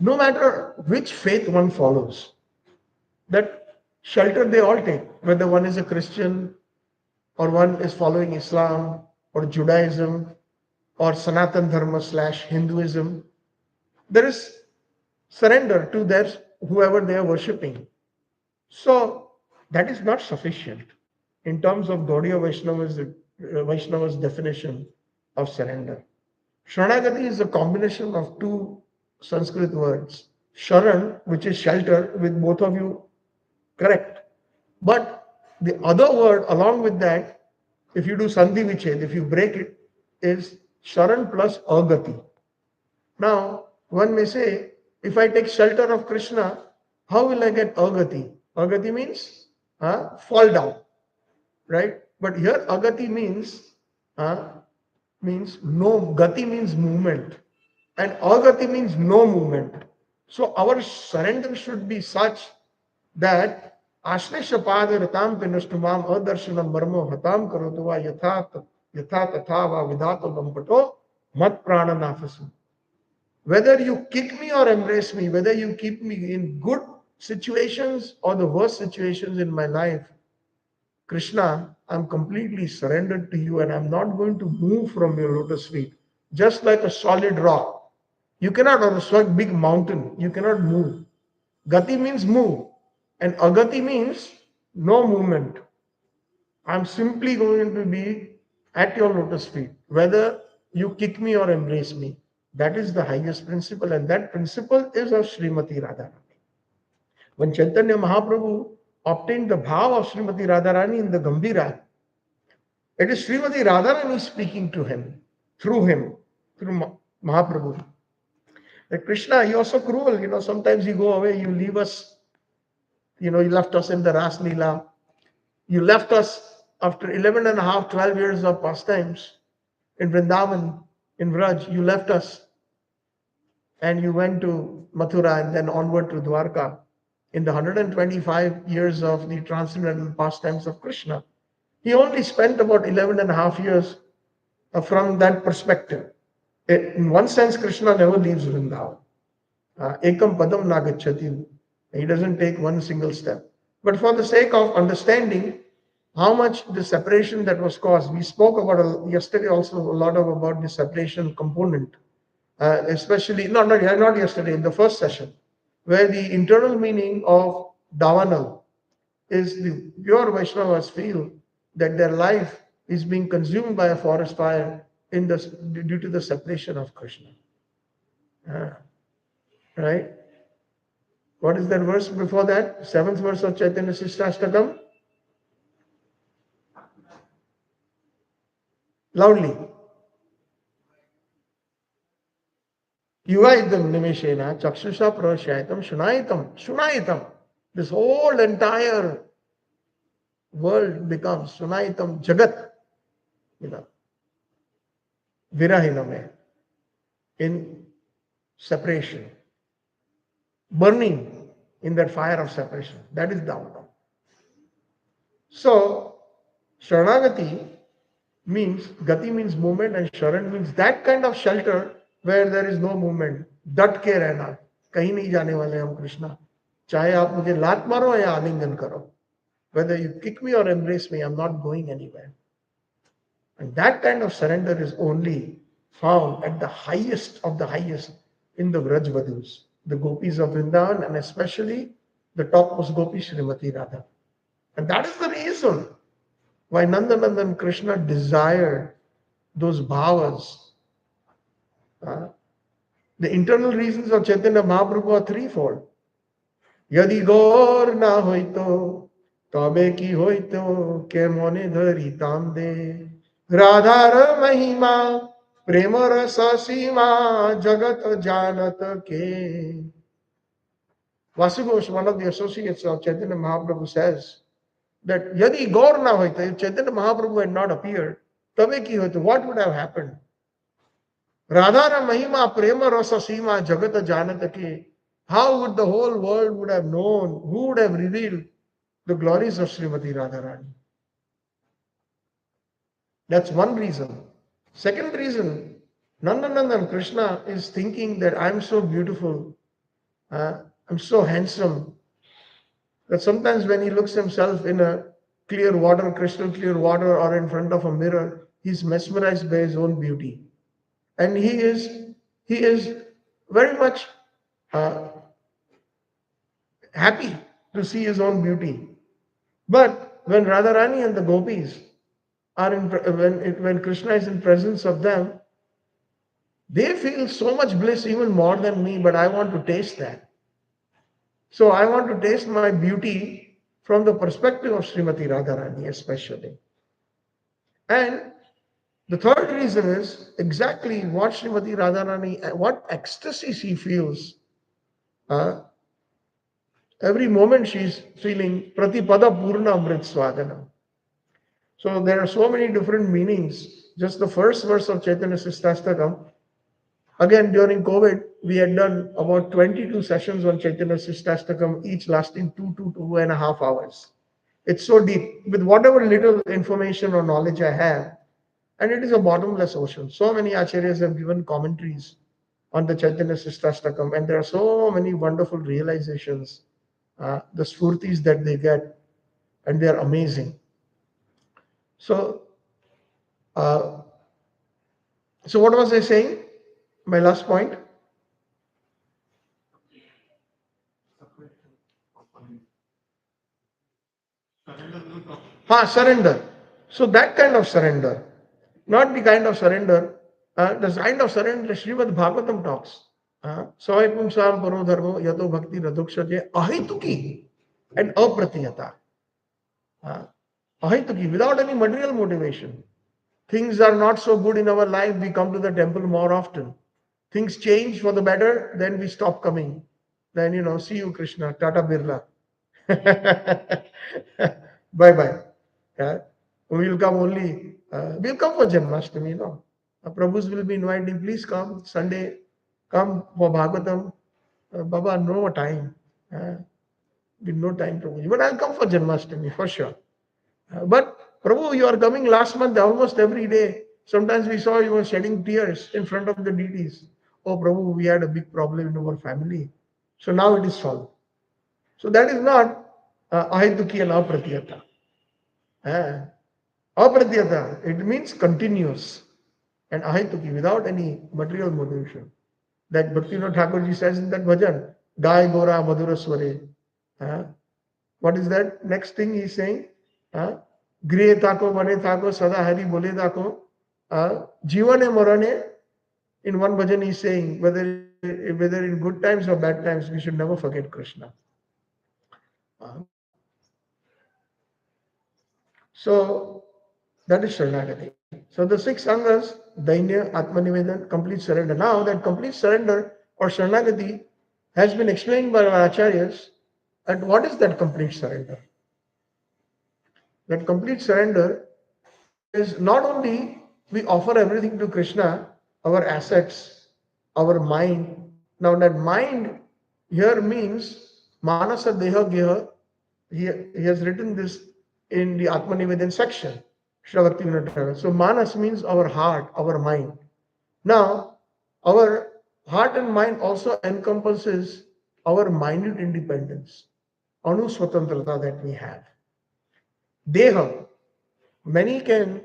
No matter which faith one follows, that shelter they all take, whether one is a Christian or one is following Islam or Judaism or Sanatan Dharma slash Hinduism, there is surrender to their whoever they are worshipping. So that is not sufficient in terms of Gaudiya Vaishnava's definition of surrender. Sharanagati is a combination of two Sanskrit words. Sharan, which is shelter, with both of you correct. But the other word along with that, if you do Sandhi Viched, if you break it, is Sharan plus Agati. Now, one may say, if I take shelter of Krishna, how will I get Agati? Agati means fall down, right? But here Agati means no, Gati means movement, and Agati means no movement. So our surrender should be such that Ashlesha Pada Ratam Pinustumam Adarshana Marmo Hatam Karotuva Yatha Tathava Vidato Gampato Mat Prana Nafasu. Whether you kick me or embrace me, whether you keep me in good situations or the worst situations in my life, Krishna, I'm completely surrendered to you and I'm not going to move from your lotus feet. Just like a solid rock. You cannot, or a big mountain, you cannot move. Gati means move, and agati means no movement. I'm simply going to be at your lotus feet, whether you kick me or embrace me. That is the highest principle, and that principle is of Srimati Radharani. When Chaitanya Mahaprabhu obtained the bhav of Srimati Radharani in the Gambhira, it is Srimati Radharani speaking to him, through Mahaprabhu. Like Krishna, you're so cruel, sometimes you go away, you leave us, you left us in the Ras Leela. You left us after 11 and a half, 12 years of pastimes in Vrindavan, in Vraj, you left us and you went to Mathura and then onward to Dwarka in the 125 years of the transcendental pastimes of Krishna. He only spent about 11 and a half years from that perspective. In one sense, Krishna never leaves Vrindavan. Ekam padam nagacchati. He doesn't take one single step. But for the sake of understanding how much the separation that was caused, we spoke about yesterday also a lot about the separation component, especially not yesterday, in the first session, where the internal meaning of Davanal is the pure Vaishnavas feel that their life is being consumed by a forest fire due to the separation of Krishna. Right? What is that verse before that? 7th verse of Chaitanya Shishtashtakam. Loudly. Yuvaidam nimeshena chakshusha prashaitam shunaitam. This whole entire world becomes shunaitam jagat. Virahiname. In separation. Burning in that fire of separation. That is Dhamma. So, Sharanagati means, Gati means movement and Sharan means that kind of shelter where there is no movement. डट के रहना, कहीं नहीं जाने वाले हम कृष्णा. चाहे आप मुझे लात मारो या आलिंगन करो. Whether you kick me or embrace me, I'm not going anywhere. And that kind of surrender is only found at the highest of the highest in the Vrajvadus, the gopis of Vrindavan, and especially the topmost gopi, Srimati Radha. And that is the reason why Nandanandan Krishna desired those bhavas. The internal reasons of Chaitanya Mahaprabhu are threefold. Yadi gaur na hoito, tabe ki hoito, ke mone dhari tamde, Radhara mahima, prema rasa sima, jagat janat ke. Vasugosh, one of the associates of Chaitanya Mahaprabhu, says that Yadi gaur na hoito, if Chaitanya Mahaprabhu had not appeared, tabe ki hoito, what would have happened? Radhara Mahima Prema Rasa Sima Jagata Janatake. How would the whole world would have known, who would have revealed the glories of Srimati Radharani? That's one reason. Second reason, Nandanandan Krishna is thinking that I'm so beautiful, I'm so handsome, that sometimes when he looks himself in a clear water, crystal clear water, or in front of a mirror, he's mesmerized by his own beauty. And he is very much uh, happy to see his own beauty. But when Radharani and the gopis are when Krishna is in presence of them, they feel so much bliss, even more than me, but I want to taste that. So I want to taste my beauty from the perspective of Srimati Radharani, especially. And the third reason is exactly what Srimati Radharani, what ecstasy she feels. Uh, every moment she's feeling Pratipada Purna Amrit Swadhanam. So there are so many different meanings. Just the first verse of Chaitanya Sistastakam. Again, during COVID, we had done about 22 sessions on Chaitanya Sistastakam, each lasting 2 to 2.5 hours. It's so deep. With whatever little information or knowledge I have, and it is a bottomless ocean. So many acharyas have given commentaries on the Chaitanya Sistastakam, and there are so many wonderful realizations, the spurtis that they get, and they are amazing. So, uh, so what was I saying? My last point. Surrender. So that kind of surrender, not the kind of surrender, the kind of surrender Srimad Bhagavatam talks. Savaipum sam paro dharmo yato bhakti radhukshaje ahituki and apratiyata. Uh, ahituki, without any material motivation. Things are not so good in our life, we come to the temple more often. Things change for the better, then we stop coming. Then, see you, Krishna, Tata Birla. Bye bye. Yeah. We'll come only, we'll come for Janmashtami, Prabhus will be inviting, please come, Sunday, come for Bhagavatam. Baba, no time. With no time, Prabhuji. But I'll come for Janmashtami, for sure. But Prabhu, you are coming last month almost every day. Sometimes we saw you were shedding tears in front of the deities. Oh, Prabhu, we had a big problem in our family. So now it is solved. So that is not ahituki and apratiyata. Uh, Apratiyata, it means continuous. And ahituki, without any material motivation. Like Bhaktivinoda Thakurji says in that bhajan, Gai Gora Madhura Sware. What is that? Next thing he is saying, Grihe Thako, Mane Thako, Sada Hari Bole Thako, Jivane Marane. In one bhajan he is saying, whether in good times or bad times, we should never forget Krishna. So that is Sharanagati. So the six sanghas, Dainya, Atmanivedan, complete surrender. Now that complete surrender or Sharanagati has been explained by our acharyas. And what is that complete surrender? That complete surrender is not only we offer everything to Krishna, our assets, our mind. Now that mind here means Manasa Deha Geha. He has written this in the Atmanivedan section. So Manas means our heart, our mind. Now, our heart and mind also encompasses our minute independence, anu swatantrata that we have. Deha, many can,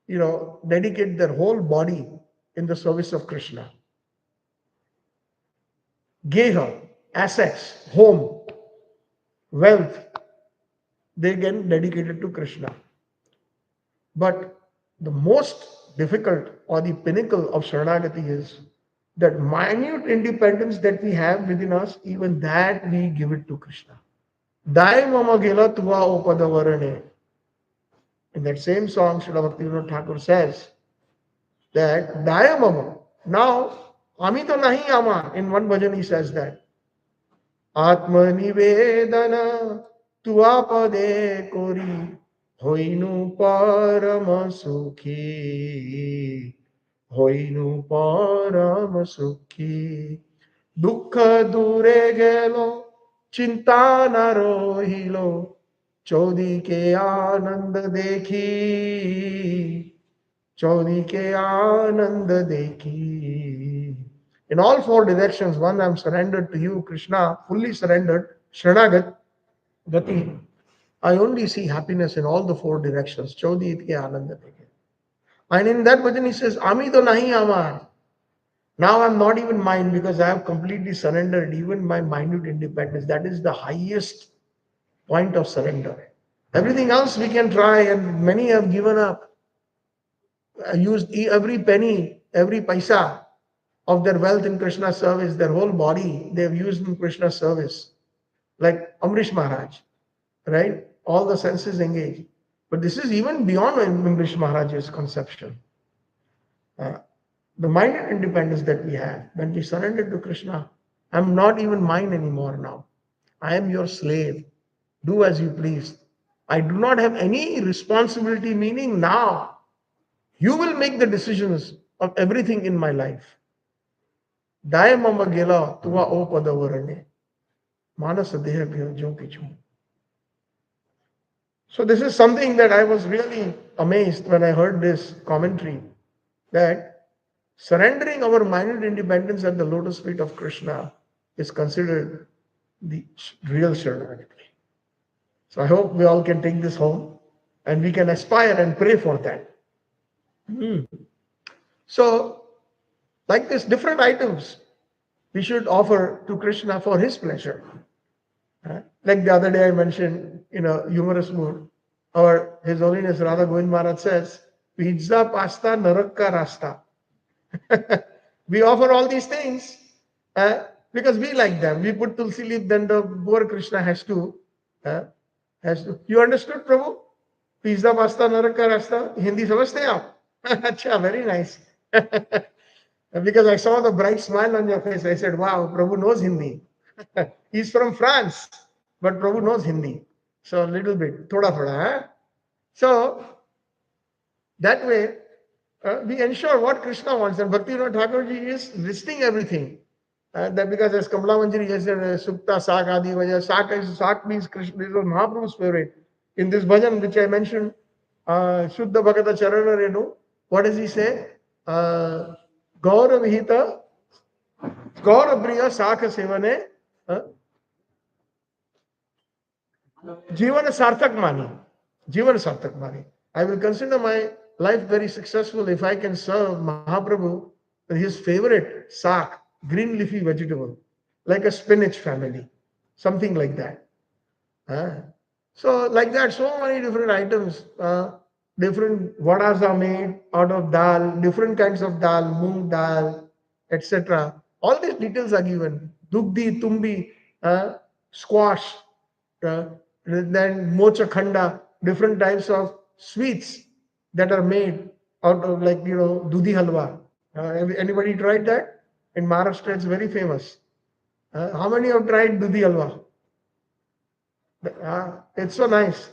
dedicate their whole body in the service of Krishna. Geha, assets, home, wealth, they can dedicate it to Krishna. But the most difficult or the pinnacle of Sharanagati is that minute independence that we have within us, even that we give it to Krishna. Dai mama gela tuva opadavarane. In that same song, Srila Bhaktivinoda Thakur says that Daya mama. Now, ami to nahi ama. In one bhajan he says that. Atma nivedana tuva pade kori. Hoinu param sukhi. Hoinu param sukhi. Dukkha dure gelo. Chinta na rohilo. चौदी के आनंद देखी, चौदी ke aanand dekhi. In all four directions, one, I'm surrendered to you, Krishna, fully surrendered, Sharanagat, Gati. I only see happiness in all the four directions. Chaudi ke aanand dekhi. And in that bhajan he says, Ami to nahi amar. Now I'm not even mine because I have completely surrendered even my minute independence. That is the highest point of surrender. Everything else we can try, and many have given up. Used every penny, every paisa of their wealth in Krishna's service, their whole body they have used in Krishna's service. Like Amrish Maharaj, right? All the senses engaged. But this is even beyond Amrish Maharaj's conception. The minded independence that we have, when we surrender to Krishna, I'm not even mine anymore now. I am your slave. Do as you please. I do not have any responsibility, meaning now you will make the decisions of everything in my life. Daya mama gela tuva o padavarane. Manasa deha bhiyo jo kichu. So this is something that I was really amazed when I heard this commentary, that surrendering our minded independence at the lotus feet of Krishna is considered the real Sharanagati. So I hope we all can take this home and we can aspire and pray for that. So, like this, different items we should offer to Krishna for his pleasure. Like the other day I mentioned in a humorous mood, our His Holiness Radha Govind Maharaj says, pizza, pasta, narak ka rasta. We offer all these things because we like them. We put tulsi leaf, then the poor Krishna has to. You understood, Prabhu? Pizza, pasta, narak ka rasta. Hindi samajhte aap? Acha, very nice. Because I saw the bright smile on your face, I said, wow, Prabhu knows Hindi. He's from France, but Prabhu knows Hindi. So a little bit, thoda thoda. Huh? So that way, we ensure what Krishna wants. And Bhaktivinoda Thakurji is listing everything. That because as Kamala Manjari has said, Sukta, Sak, Adi, Vaja, Sak means Krishna, this was Mahaprabhu's favorite. In this bhajan, which I mentioned, Shuddha Bhagata Charana Renu, what does he say? Gaura Vihita, Gaura Priya Sakha Sevane, Jivana Sarthak Mani. Jivana Sarthak Mani. I will consider my life very successful if I can serve Mahaprabhu with his favorite sak, green leafy vegetable, like a spinach family, something like that. So like that, so many different items, different vadas are made out of dal, different kinds of dal, moong dal, etc. All these details are given. Dugdi, tumbi, squash, then mocha khanda, different types of sweets that are made out of, like, dudhi halwa. Anybody tried that? In Maharashtra, it's very famous. How many have tried dudhi halwa? It's so nice.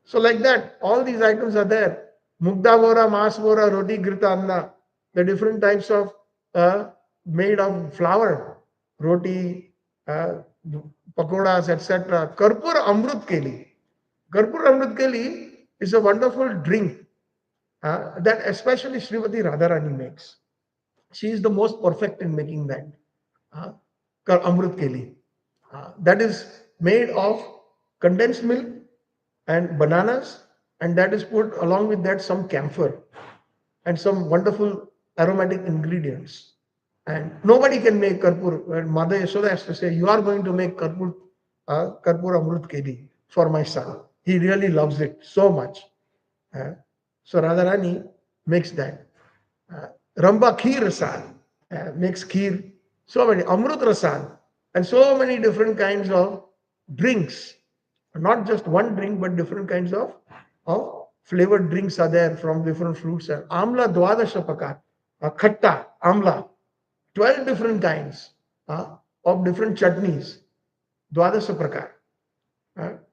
So like that, all these items are there. Mugda bora, mas bora, roti, grita, anna. The different types of made of flour, roti, pakodas, etc. Karpur Amrut Keli. Karpur Amrut Keli is a wonderful drink that especially Srimati Radharani makes. She is the most perfect in making that. Amrut Keli. That is made of condensed milk and bananas, and that is put along with that some camphor and some wonderful aromatic ingredients. And nobody can make Karpur. And Mother Yashoda has to say, you are going to make Karpur Amrut Keli for my son. He really loves it so much. So Radharani makes that. Ramba Kheer Rasan makes kheer. So many. Amrut Rasan. And so many different kinds of drinks. Not just one drink, but different kinds of flavored drinks are there from different fruits. Amla Dwadasha Pakar. Khatta, Amla. 12 different kinds of different chutneys. Dwadasha Prakar.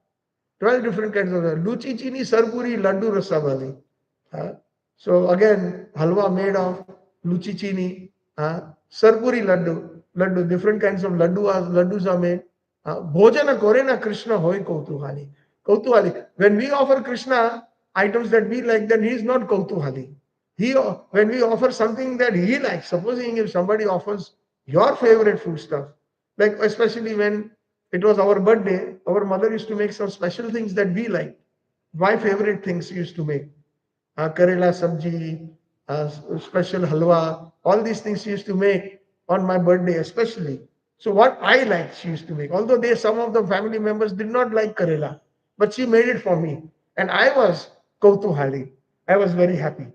12 different kinds of Luchi Chini Sarpuri Laddu Rasabali. So again, halwa made of luchi chini, sarpuri laddu, different kinds of laddus are made. Bhojana korena Krishna hoy kautuhani. Kautuhali. When we offer Krishna items that we like, then he is not Kautuhali. When we offer something that he likes, supposing if somebody offers your favorite food stuff, like especially when it was our birthday, our mother used to make some special things that we like. My favorite things she used to make. Karela sabji, special halwa, all these things she used to make on my birthday especially. So what I liked she used to make. Although some of the family members did not like Karela, but she made it for me. And I was Kautuhali. I was very happy.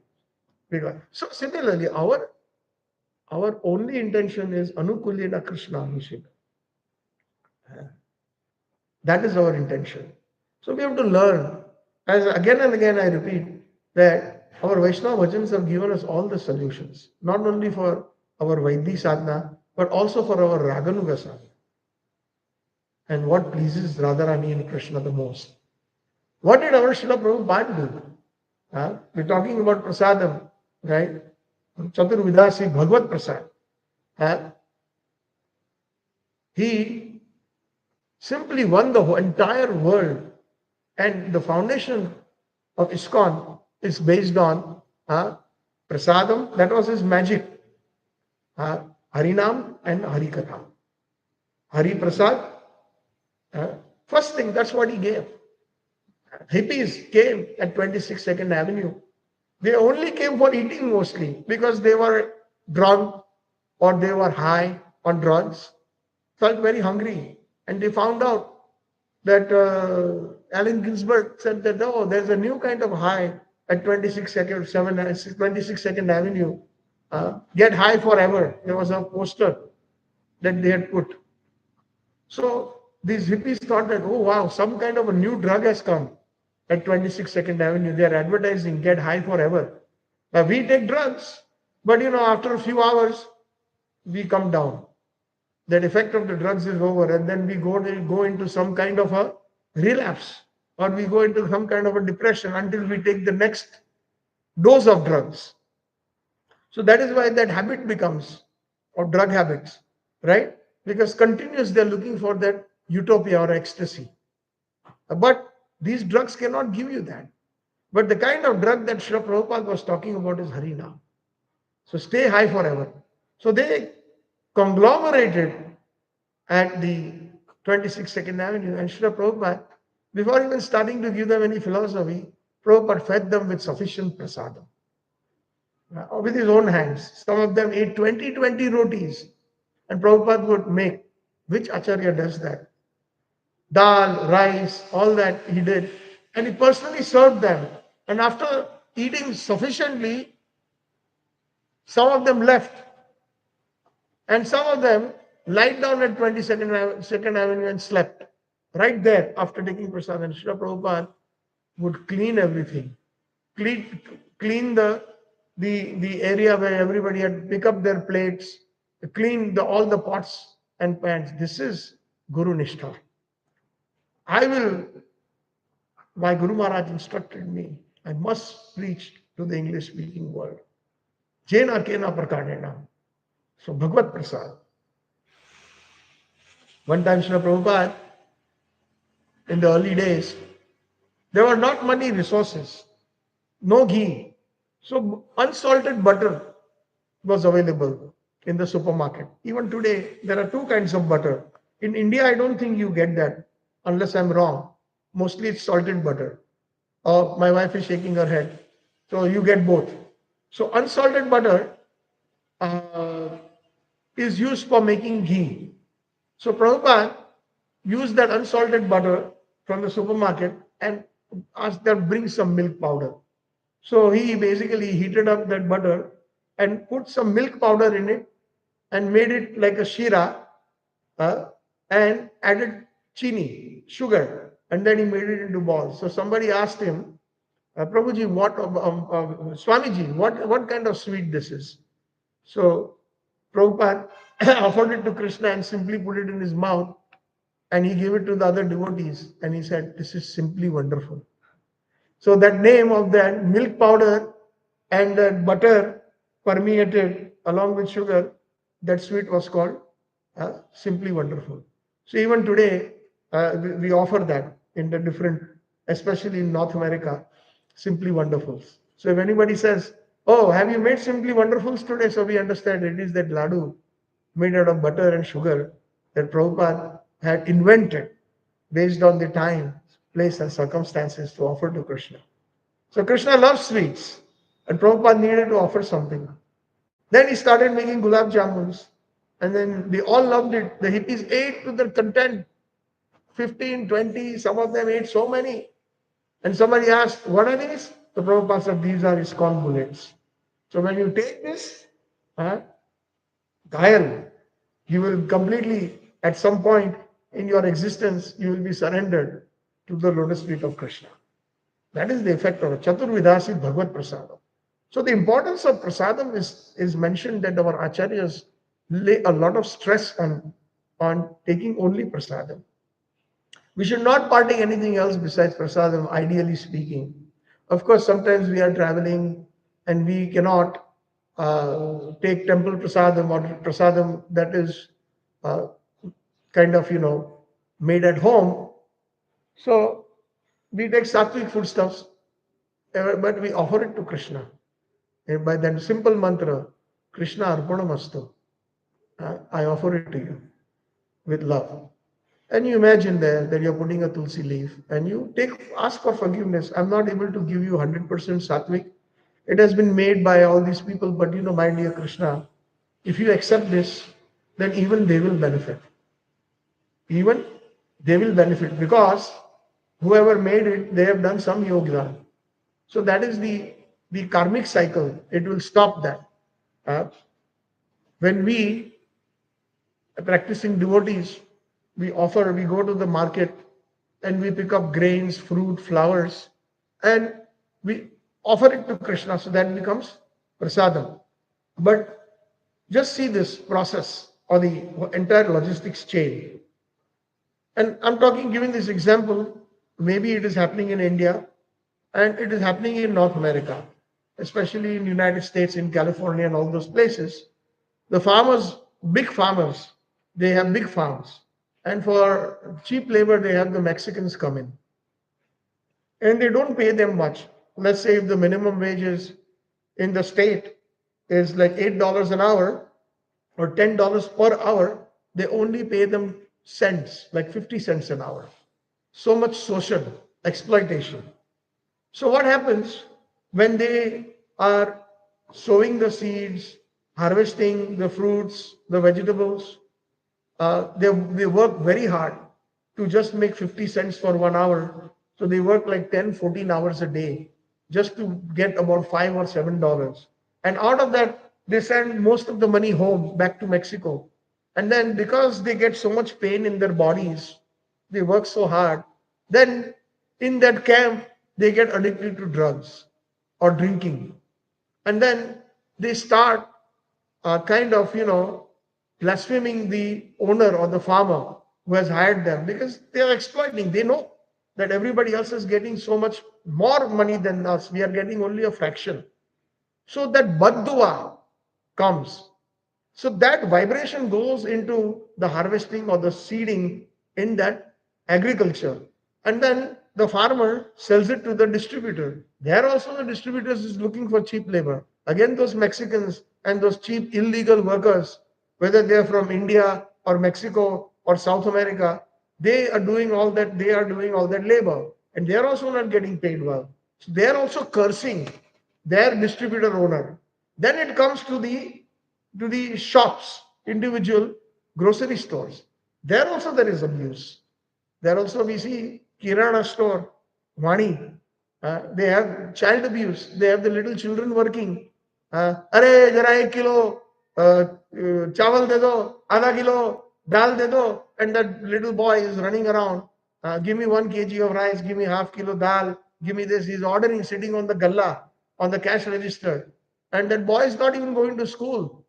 So similarly, our only intention is Anukulena Krishna Anushika. That is our intention. So we have to learn. As again and again I repeat that our Vaishnava bhajans have given us all the solutions, not only for our Vaidhi sadhana, but also for our Raganuga sadhana. And what pleases Radharani and Krishna the most. What did our Srila Prabhupada do? We're talking about prasadam, right? Chaturvidasi Bhagavad Prasad. He simply won the entire world. And the foundation of ISKCON is based on prasadam. That was his magic. Harinam and Harikatha. Hari Prasad. First thing, that's what he gave. Hippies came at 26 Second Avenue. They only came for eating mostly because they were drunk or they were high on drugs, felt very hungry. And they found out that Allen Ginsberg said that, oh, there's a new kind of high at 26 Second Avenue. Get high forever. There was a poster that they had put. So these hippies thought that, oh wow, some kind of a new drug has come at 26 Second Avenue. They are advertising, get high forever. Now we take drugs, but after a few hours, we come down. That effect of the drugs is over, and then we go into some kind of a relapse, or we go into some kind of a depression until we take the next dose of drugs. So that is why that habit becomes, or drug habits, right? Because continuous they're looking for that utopia or ecstasy. But these drugs cannot give you that. But the kind of drug that Srila Prabhupada was talking about is Harinam. So stay high forever. So they conglomerated at the 26 Second Avenue, and Srila Prabhupada, before even starting to give them any philosophy, Prabhupada fed them with sufficient prasadam. With his own hands. Some of them ate 20 rotis, and Prabhupada would make. Which Acharya does that? Dal, rice, all that he did. And he personally served them. And after eating sufficiently, some of them left. And some of them lied down at 22nd Avenue and slept. Right there after taking prasad. And Srila Prabhupada would clean everything. Clean the area where everybody had picked up their plates, clean all the pots and pans. This is Guru Nishtha. My Guru Maharaj instructed me, I must preach to the English speaking world. Jena Kena Prakarena. So Bhagavad Prasad. One time Srila Prabhupada, in the early days, there were not many resources, no ghee. So unsalted butter was available in the supermarket. Even today, there are two kinds of butter. In India, I don't think you get that, unless I'm wrong. Mostly it's salted butter. My wife is shaking her head. So you get both. So unsalted butter is used for making ghee. So Prabhupada used that unsalted butter from the supermarket and asked them bring some milk powder. So he basically heated up that butter and put some milk powder in it and made it like a shira and added chini, sugar, and then he made it into balls. So somebody asked him, Prabhuji, Swamiji, what kind of sweet this is? So Prabhupada offered it to Krishna and simply put it in his mouth, and he gave it to the other devotees and he said, this is simply wonderful. So that name of that milk powder and that butter permeated along with sugar, that sweet was called simply wonderful. So even today, we offer that in the different especially in North America, Simply Wonderfuls. So if anybody says, "Oh, have you made Simply Wonderfuls today?" So we understand it is that laddu made out of butter and sugar that Prabhupada had invented based on the time, place, and circumstances to offer to Krishna. So Krishna loves sweets, and Prabhupada needed to offer something. Then he started making gulab jamuns, and then they all loved it. The hippies ate to their content, 15, 20, some of them ate so many. And somebody asked, "What are these?" The Prabhupada said, "These are ISKCON bullets." So when you take this, uh, Ghayal, you will completely, at some point in your existence, you will be surrendered to the lotus feet of Krishna. That is the effect of it. Chaturvidasi Bhagavad Prasadam. So the importance of prasadam is mentioned that our acharyas lay a lot of stress on taking only prasadam. We should not partake anything else besides prasadam, ideally speaking. Of course, sometimes we are traveling and we cannot take temple prasadam or prasadam that is uh, kind of, made at home. So we take sattvic foodstuffs, but we offer it to Krishna. And by that simple mantra, Krishna Arpanamastu, I offer it to you with love. And you imagine there that you're putting a tulsi leaf and you ask for forgiveness. I'm not able to give you 100% sattvic. It has been made by all these people, but my dear Krishna, if you accept this, then even they will benefit. Even they will benefit because whoever made it, they have done some yoga. So that is the karmic cycle. It will stop that. Uh, when we practicing devotees, we go to the market and we pick up grains, fruit, flowers, and we offer it to Krishna. So that becomes prasadam. But just see this process or the entire logistics chain. And I'm talking, giving this example, maybe it is happening in India and it is happening in North America, especially in United States, in California and all those places. The farmers, big farmers, they have big farms. And for cheap labor, they have the Mexicans come in. And they don't pay them much. Let's say if the minimum wages in the state is like $8 an hour or $10 per hour, they only pay them cents, like 50 cents an hour. So much social exploitation. So what happens when they are sowing the seeds, harvesting the fruits, the vegetables? They work very hard to just make 50 cents for 1 hour. So they work like 10, 14 hours a day just to get about $5 or $7. And out of that, they send most of the money home back to Mexico. And then because they get so much pain in their bodies, they work so hard, then in that camp, they get addicted to drugs or drinking. And then they start kind of, blaspheming the owner or the farmer who has hired them because they are exploiting. They know that everybody else is getting so much more money than us. We are getting only a fraction. So that baddua comes. So that vibration goes into the harvesting or the seeding in that agriculture. And then the farmer sells it to the distributor. There also the distributors is looking for cheap labor. Again, those Mexicans and those cheap illegal workers, whether they are from India or Mexico or South America, they are doing all that, labor. And they are also not getting paid well. So they are also cursing their distributor owner. Then it comes to the shops, individual grocery stores. There also there is abuse. There also we see Kirana store, Vani. They have child abuse. They have the little children working. Arey, jara 1 kilo chawal de do, आधा kilo dal de do, and that little boy is running around. Give me 1 kg of rice, give me half kilo dal, give me this. He's ordering, sitting on the galla, on the cash register. And that boy is not even going to school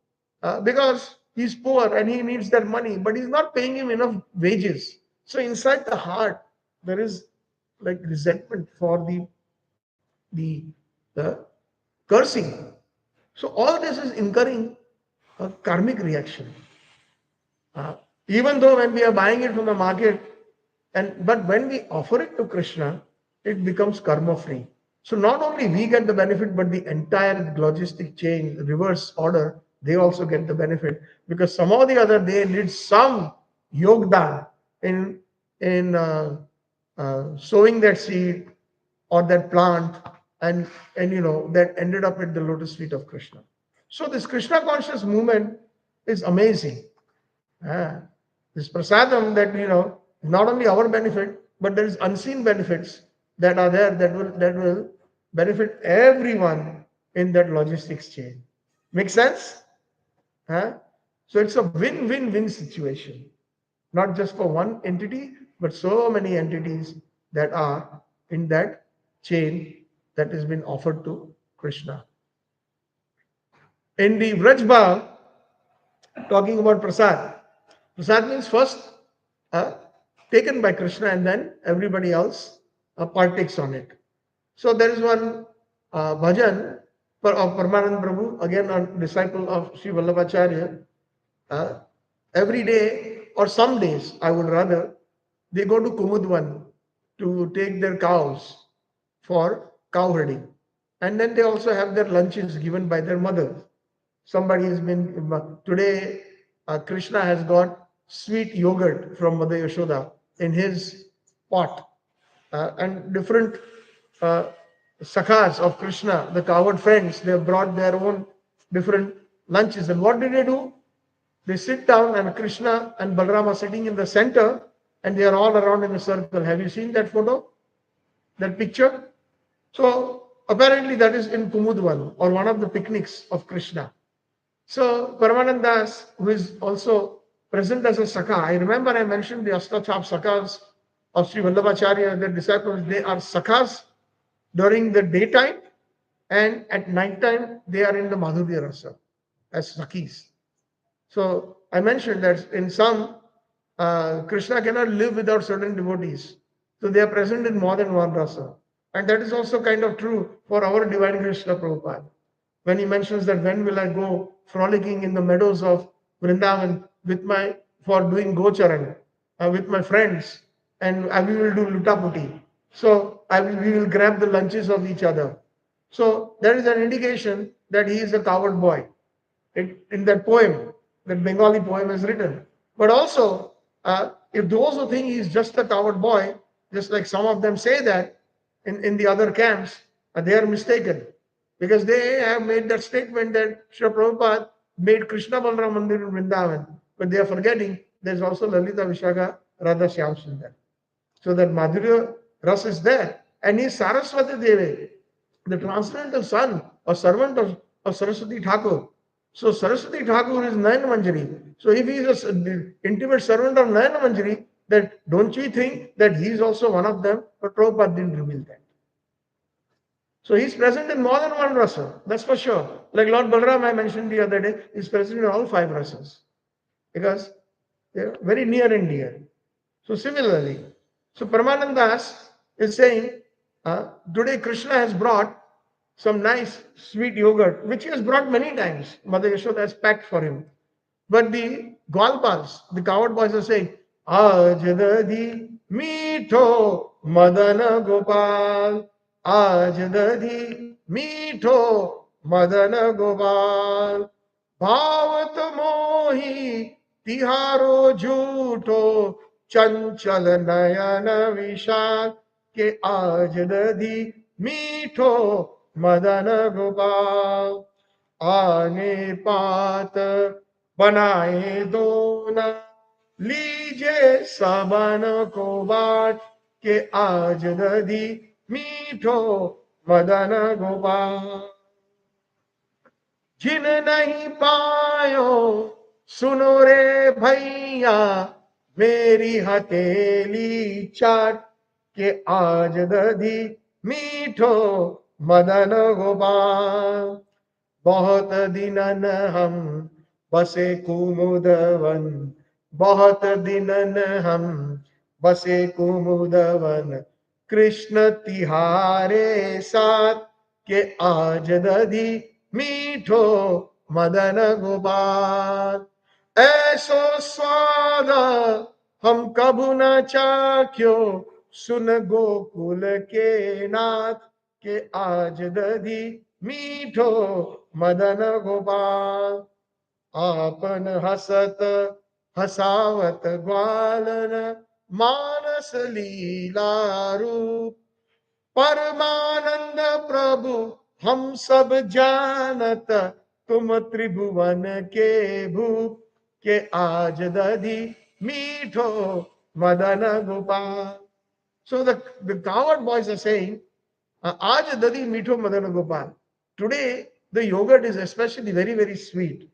because he's poor and he needs that money, but he's not paying him enough wages. So inside the heart, there is like resentment for the cursing. So all this is incurring a karmic reaction. Uh, Even though when we are buying it from the market, but when we offer it to Krishna, it becomes karma free. So not only we get the benefit, but the entire logistic chain, reverse order, they also get the benefit, because somehow or the other they did some yogdan in sowing that seed or that plant, and that ended up at the lotus feet of Krishna. So this Krishna conscious movement is amazing. Ah, this prasadam, that not only our benefit, but there is unseen benefits that are there, that will benefit everyone in that logistics chain. Make sense? Huh? So it's a win-win-win situation, not just for one entity, but so many entities that are in that chain that has been offered to Krishna. In the Vrajba, talking about prasad, prasad means first uh, taken by Krishna, and then everybody else partakes on it. So there is one bhajan of Paramanand Prabhu, again a disciple of Sri Vallabhacharya. Uh, every day, or some days, I would rather, they go to Kumudvan to take their cows for cow herding. And then they also have their lunches given by their mothers. Somebody has been, today, Krishna has got sweet yogurt from Mother Yashoda in his pot. And different uh, sakhas of Krishna, the cowherd friends, they have brought their own different lunches. And what did they do? They sit down, and Krishna and Balram are sitting in the center, and they are all around in a circle. Have you seen that photo? That picture? So apparently that is in Kumudvan, or one of the picnics of Krishna. So Paramanandas, who is also present as a Sakha, I remember I mentioned the Astachap Sakhas of Sri Vallabhacharya, their disciples, they are Sakhas during the daytime, and at night time they are in the Madhurya Rasa as Sakhis. So I mentioned that in some, Krishna cannot live without certain devotees. So they are present in more than one rasa. And that is also kind of true for our divine Krishna Prabhupada. When he mentions that when will I go frolicking in the meadows of Vrindavan for doing Gocharan with my friends, and we will do Lutaputi. So we will grab the lunches of each other. So there is an indication that he is a coward boy in that poem, that Bengali poem is written. But also, if those who think he's just a coward boy, just like some of them say that in the other camps, they are mistaken. Because they have made that statement that Srila Prabhupada made Krishna Balram Mandir in Vrindavan. But they are forgetting there's also Lalita Vishaka Radha Shyam Sundar. So that Madhurya Ras is there. And he is Saraswati Devi, the transcendental son or servant of Saraswati Thakur. So Saraswati Thakur is Nayana Manjari. So if he is an intimate servant of Nayana Manjari, then don't you think that he is also one of them? But Prabhupada didn't reveal that. So he's present in more than one rasa, that's for sure. Like Lord Balram, I mentioned the other day, is present in all 5 rasas. Because they're very near and dear. So similarly, so Paramanandas is saying, today Krishna has brought some nice sweet yogurt, which he has brought many times. Mother Yashoda has packed for him. But the Gwalpals, the coward boys are saying, Aaj dadhi meetho madana gopal, Aaj dadhi meetho madana gopal, Bhavat mohi tiharo jhootho, Chanchal nayana vishal, ke aaj dadhi meetho madana gopal, आने पात बनाए दो न, लीजे सबन को बाट, के आज दधी मीठो मदन गोपाल, जिन नहीं पायो सुनो रे भैया, मेरी हथेली चाट, के आज दधी मीठो मदन गोपाल, बहुत दिनन हम बसे कुमुदवन, बहुत दिनन हम बसे कुमुदवन, कृष्ण तिहारे साथ, के आज दधी मीठो मदन गोपाल, ऐसो स्वाद हम कबू न चाख्यो, सुन गोकुल के नाथ के आज दधी मीठो मदन गोपाल आपन हसत हसावत ग्वालन मानस लीला रूप परमानंद प्रभु हम सब जानत तुम त्रिभुवन के भूप के आज दधी मीठो Madan Gopal. So the coward boys are saying, Aaj dadi meetho madan gopal. Today, the yogurt is especially very, very sweet.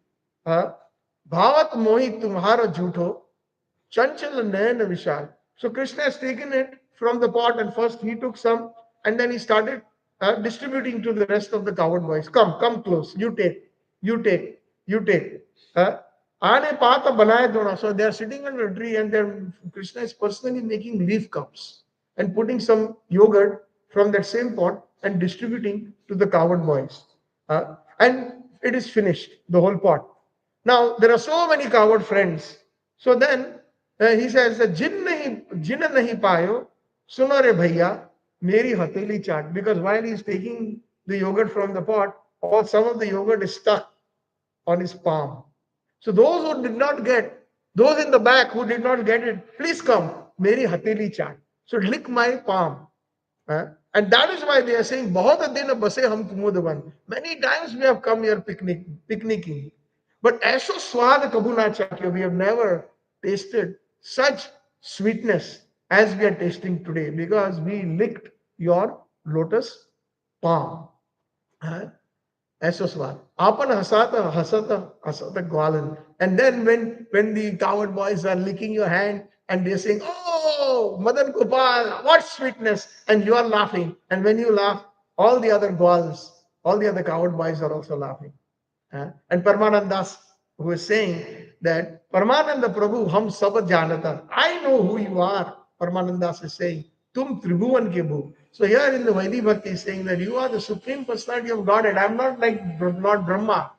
Bhavat mohi tumhara jhutho, chanchal nayan vishal. So Krishna has taken it from the pot and first he took some and then he started distributing to the rest of the coward boys. Come close. You take, you take, you take. Aane pata banaye dona. So they are sitting under a tree and then Krishna is personally making leaf cups and putting some yogurt from that same pot and distributing to the coward boys. And it is finished, the whole pot. Now, there are so many coward friends. So then he says, Jin nahi payo, suno re bhaiya, meri hateli chaat. Because while he is taking the yogurt from the pot, some of the yogurt is stuck on his palm. So those who did not get, those in the back who did not get it, please come, meri hateli chaat. So lick my palm. And that is why they are saying, Bahut din base hum kumudvan. Many times we have come here picnicking. But aisho swad kabhu na chakhyo. We have never tasted such sweetness as we are tasting today because we licked your lotus palm. Aisho swad. Apan hasata gwalan. And then when the coward boys are licking your hand and they're saying, oh, Madan Gopal, what sweetness. And you are laughing. And when you laugh, all the other gwals, all the other coward boys are also laughing. And Paramanandas, who is saying that Paramananda Prabhu, hum sab janata. I know who you are. Paramanandas is saying, tum tribhuvan ke bhu. So here in the Vaidhi Bhakti is saying that you are the Supreme Personality of Godhead. I'm not like Lord Brahma.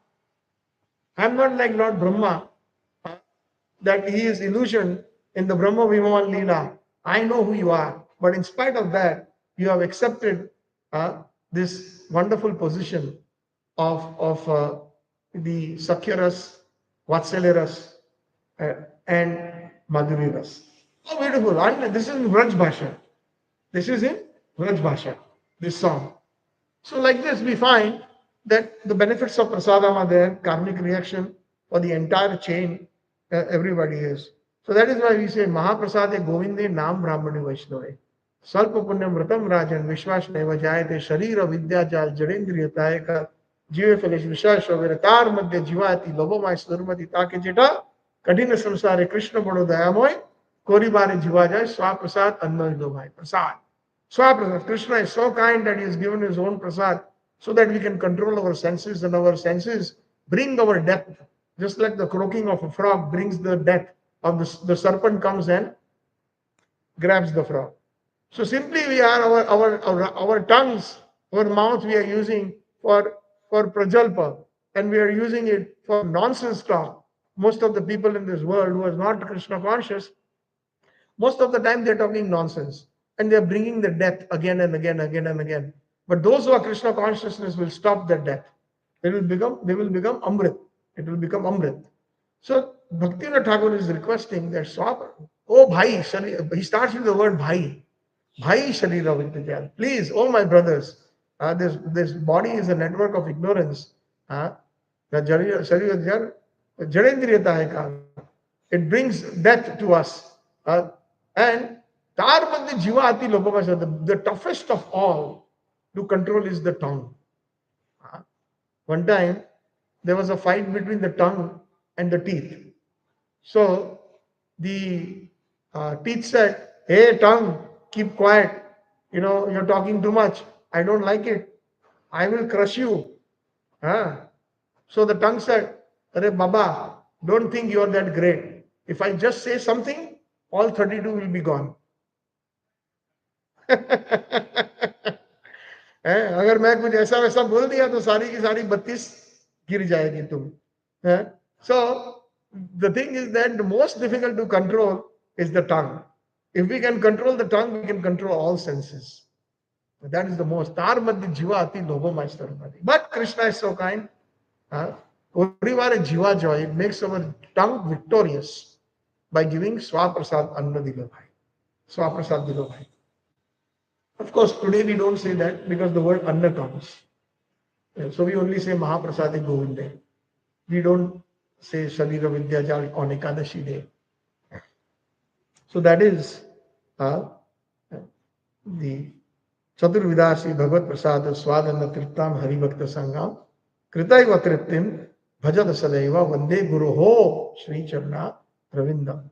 I'm not like Lord Brahma, that he is illusion in the Brahma Viman Leela. I know who you are. But in spite of that, you have accepted this wonderful position of the Sakhyaras, Vatsalyaras, and Madhuriras. How beautiful. And this is in Vraj Bhasha. This is in Vraj Bhasha, this song. So like this, we find that the benefits of prasadam are there, karmic reaction for the entire chain, everybody is. So that is why we say Mahaprasade Govinde Nam Brahmani Vaishnave. Salpa Punyam Ratam Rajan Vishwash Neva Jayate Sharira Vidyajal Jadendriyatayaka Jive Felish Vishwash Viratar Madhya Jivati Lobomai Surmati Take Jeta Kadina Samsare Krishna Bodo Dayamoy Kori Bare Jivajay Swa Prasad Annoy Lobhai Prasad. Swaprasad. Krishna is so kind that he has given his own prasad so that we can control our senses, and our senses bring our death. Just like the croaking of a frog brings the death of the serpent comes and grabs the frog. So simply we are our tongues, our mouth we are using for prajalpa, and we are using it for nonsense talk. Most of the people in this world who are not Krishna conscious, most of the time they're talking nonsense and they're bringing the death again and again, again and again. But those who are Krishna consciousness will stop that death. They will become Amrit. It will become Amrit. So Bhaktivinoda Thakur is requesting that stop. Oh Bhai, he starts with the word Bhai. Bhai Sharira Vidyajal. Please, oh my brothers, this body is a network of ignorance. It brings death to us. And the toughest of all to control is the tongue. One time, there was a fight between the tongue and the teeth. So the teeth said, hey, tongue, keep quiet. You're talking too much. I don't like it. I will crush you. So the tongue said, Arey Baba, don't think you're that great. If I just say something, all 32 will be gone. अगर मैं कुछ ऐसा वैसा बोल दिया तो सारी की सारी 32 गिर जाएगी तुम. So the thing is that the most difficult to control is the tongue. If we can control the tongue, we can control all senses. That is the most. Tar madhya jiva ati lobo maistarumadi. But Krishna is so kind. Orivare jiva joy, it makes our tongue victorious by giving swaprasad anna dilo bhai. Swaprasad dilo bhai. Of course, today we don't say that because the word anna comes. So we only say Mahaprasadi Govinde. We don't say Sharira Vidyajal on Ekadashi day. So that is the Chaturvidasi Bhagavad Prasad Swadana Tirtam Hari Bhakta Sangam Kritaiva Triptim Bhajada Sadaiva Vande Guru Ho Sri Charna Ravindam.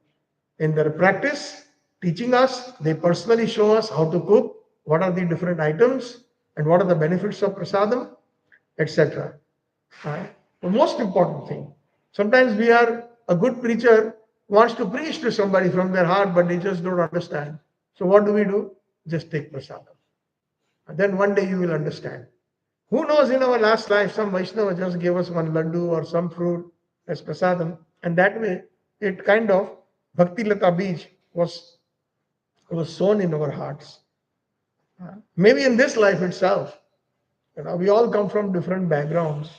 In their practice, teaching us, they personally show us how to cook, what are the different items, and what are the benefits of prasadam, etc. The most important thing. Sometimes a good preacher wants to preach to somebody from their heart, but they just don't understand. So what do? Just take prasadam. And then one day you will understand. Who knows, in our last life, some Vaishnava just gave us one laddu or some fruit as prasadam. And that way, it kind of, Bhakti Lata Bij was sown in our hearts. Maybe in this life itself. We all come from different backgrounds.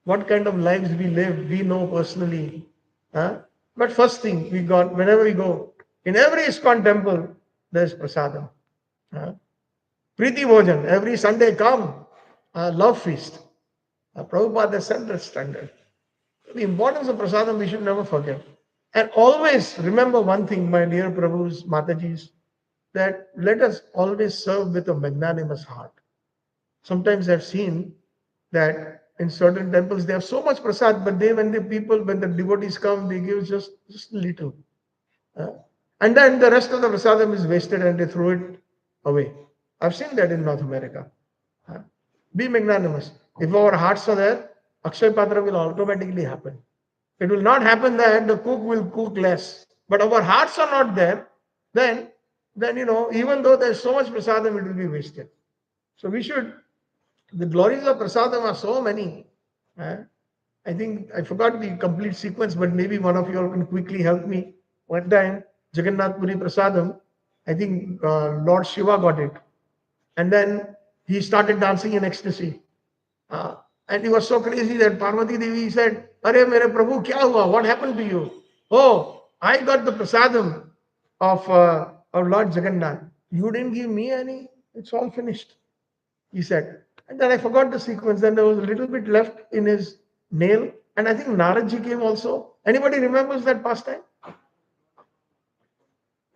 What kind of lives we live, we know personally. But first thing we got, whenever we go, in every ISKCON temple, there's prasadam. Priti Bhojan, every Sunday come, love feast. Prabhupada has set the standard. The importance of prasadam we should never forget. And always remember one thing, my dear Prabhus, Matajis, that let us always serve with a magnanimous heart. Sometimes I've seen that in certain temples they have so much prasad, but when the devotees come, they give just a little. And then the rest of the prasadam is wasted and they throw it away. I've seen that in North America. Be magnanimous. If our hearts are there, Akshay Patra will automatically happen. It will not happen that the cook will cook less. But our hearts are not there, then even though there's so much prasadam, it will be wasted. So the glories of prasadam are so many. I think I forgot the complete sequence, but maybe one of you all can quickly help me. One time, Jagannath Puri prasadam, I think Lord Shiva got it. And then he started dancing in ecstasy. And he was so crazy that Parvati Devi said, "Arey mere Prabhu, kya hua? What happened to you?" "Oh, I got the prasadam of Lord Jagannath. You didn't give me any. It's all finished," he said. And then I forgot the sequence. Then there was a little bit left in his nail. And I think Naradji came also. Anybody remembers that pastime?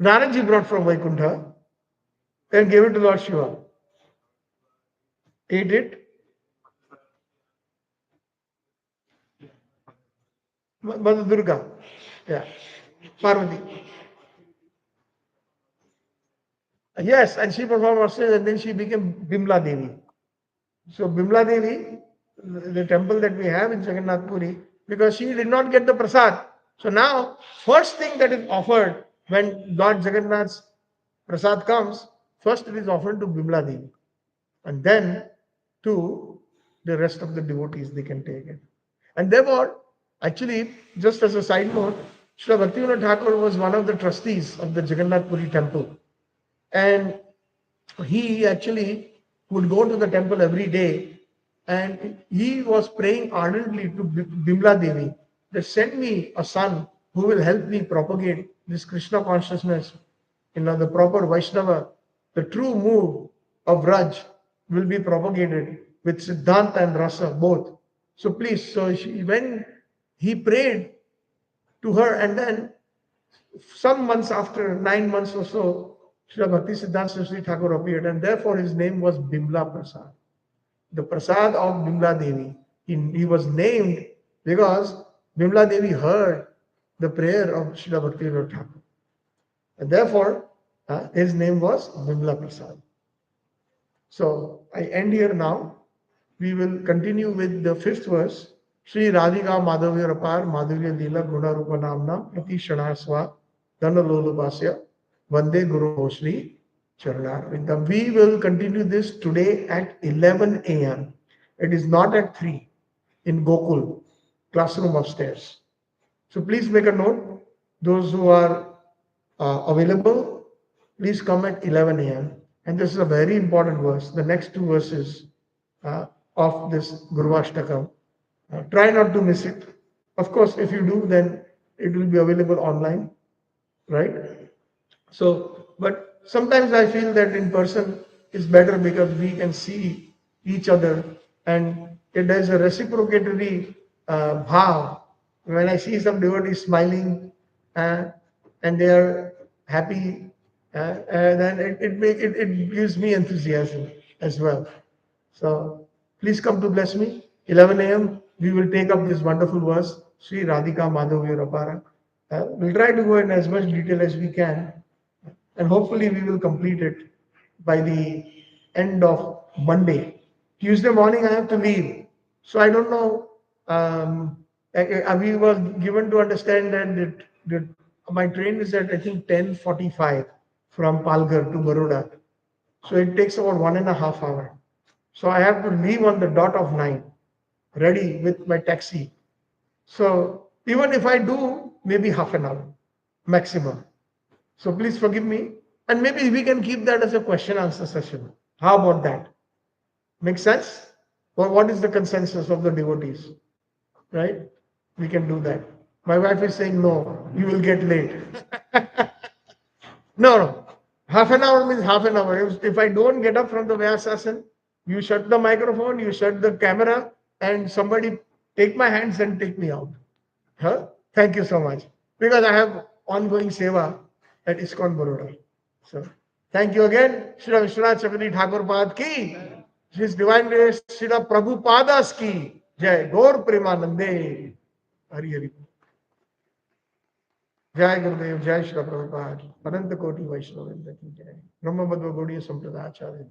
Naradji brought from Vaikuntha and gave it to Lord Shiva. Ate it. Mother Durga. Yeah. Parvati. Yes, and she performed ostrich and then she became Bimla Devi. So Bimla Devi, the temple that we have in Jagannath Puri, because she did not get the prasad. So now, first thing that is offered when Lord Jagannath's prasad comes, first it is offered to Bimla Devi. And then to the rest of the devotees, they can take it. And therefore, actually, just as a side note, Srila Bhaktivinoda Thakur was one of the trustees of the Jagannath Puri temple. And he actually would go to the temple every day and he was praying ardently to Bimla Devi that send me a son who will help me propagate this Krishna consciousness, the proper Vaishnava, the true mood of Raj will be propagated with Siddhanta and Rasa both. So please, when he prayed to her, and then some months after, 9 months or so, Srila Bhakti Siddhanta Saraswati Thakur appeared, and therefore his name was Bimla Prasad. The Prasad of Bimla Devi. He was named because Bimla Devi heard the prayer of Srila Bhakti Thakur. And therefore, his name was Bimla Prasad. So I end here now. We will continue with the 5th verse. Sri Radhika Madhavya Rapar Madhavya Lila Guna Rupa Namna Prati Shanaswa Dana Lolupasya Vande Guru Shri Charana. We will continue this today at 11 a.m. It is not at 3 in Gokul, classroom upstairs. So please make a note. Those who are available, please come at 11 a.m. And this is a very important verse. The next two verses of this Guruvashtakam. Try not to miss it. Of course, if you do, then it will be available online, right? So, but sometimes I feel that in person is better because we can see each other and it has a reciprocatory bhav. When I see some devotees smiling uh, and they are happy, then it gives me enthusiasm as well. So please come to bless me. 11 a.m. We will take up this wonderful verse, Sri Radhika Madhavya Rapara. We'll try to go in as much detail as we can, and hopefully we will complete it by the end of Monday. Tuesday morning I have to leave, so I don't know. We were given to understand that my train is at I think 10:45 from Palghar to Baroda, so it takes about 1.5 hours. So I have to leave on the dot of 9, ready with my taxi. So even if I do, maybe half an hour maximum. So please forgive me. And maybe we can keep that as a question answer session. How about that? Make sense? Well, what is the consensus of the devotees? Right? We can do that. My wife is saying, no, you will get late. No, no. Half an hour means half an hour. If I don't get up from the Vyasasana, you shut the microphone, you shut the camera, and somebody take my hands and take me out. Huh? Thank you so much. Because I have ongoing seva at ISKCON Baroda. So thank you again. Srila Vishwanath Chakravarti Thakur Pad ki. His Divine Grace Srila Prabhupadas ki. Jai Gaur Premanande. Hari Hari. जय गुरुदेव जय श्री प्रभुपाद अनंत कोटि वैष्णव वृंद की जय ब्रह्म बद्व गौड़ीय संप्रदाय आचार्य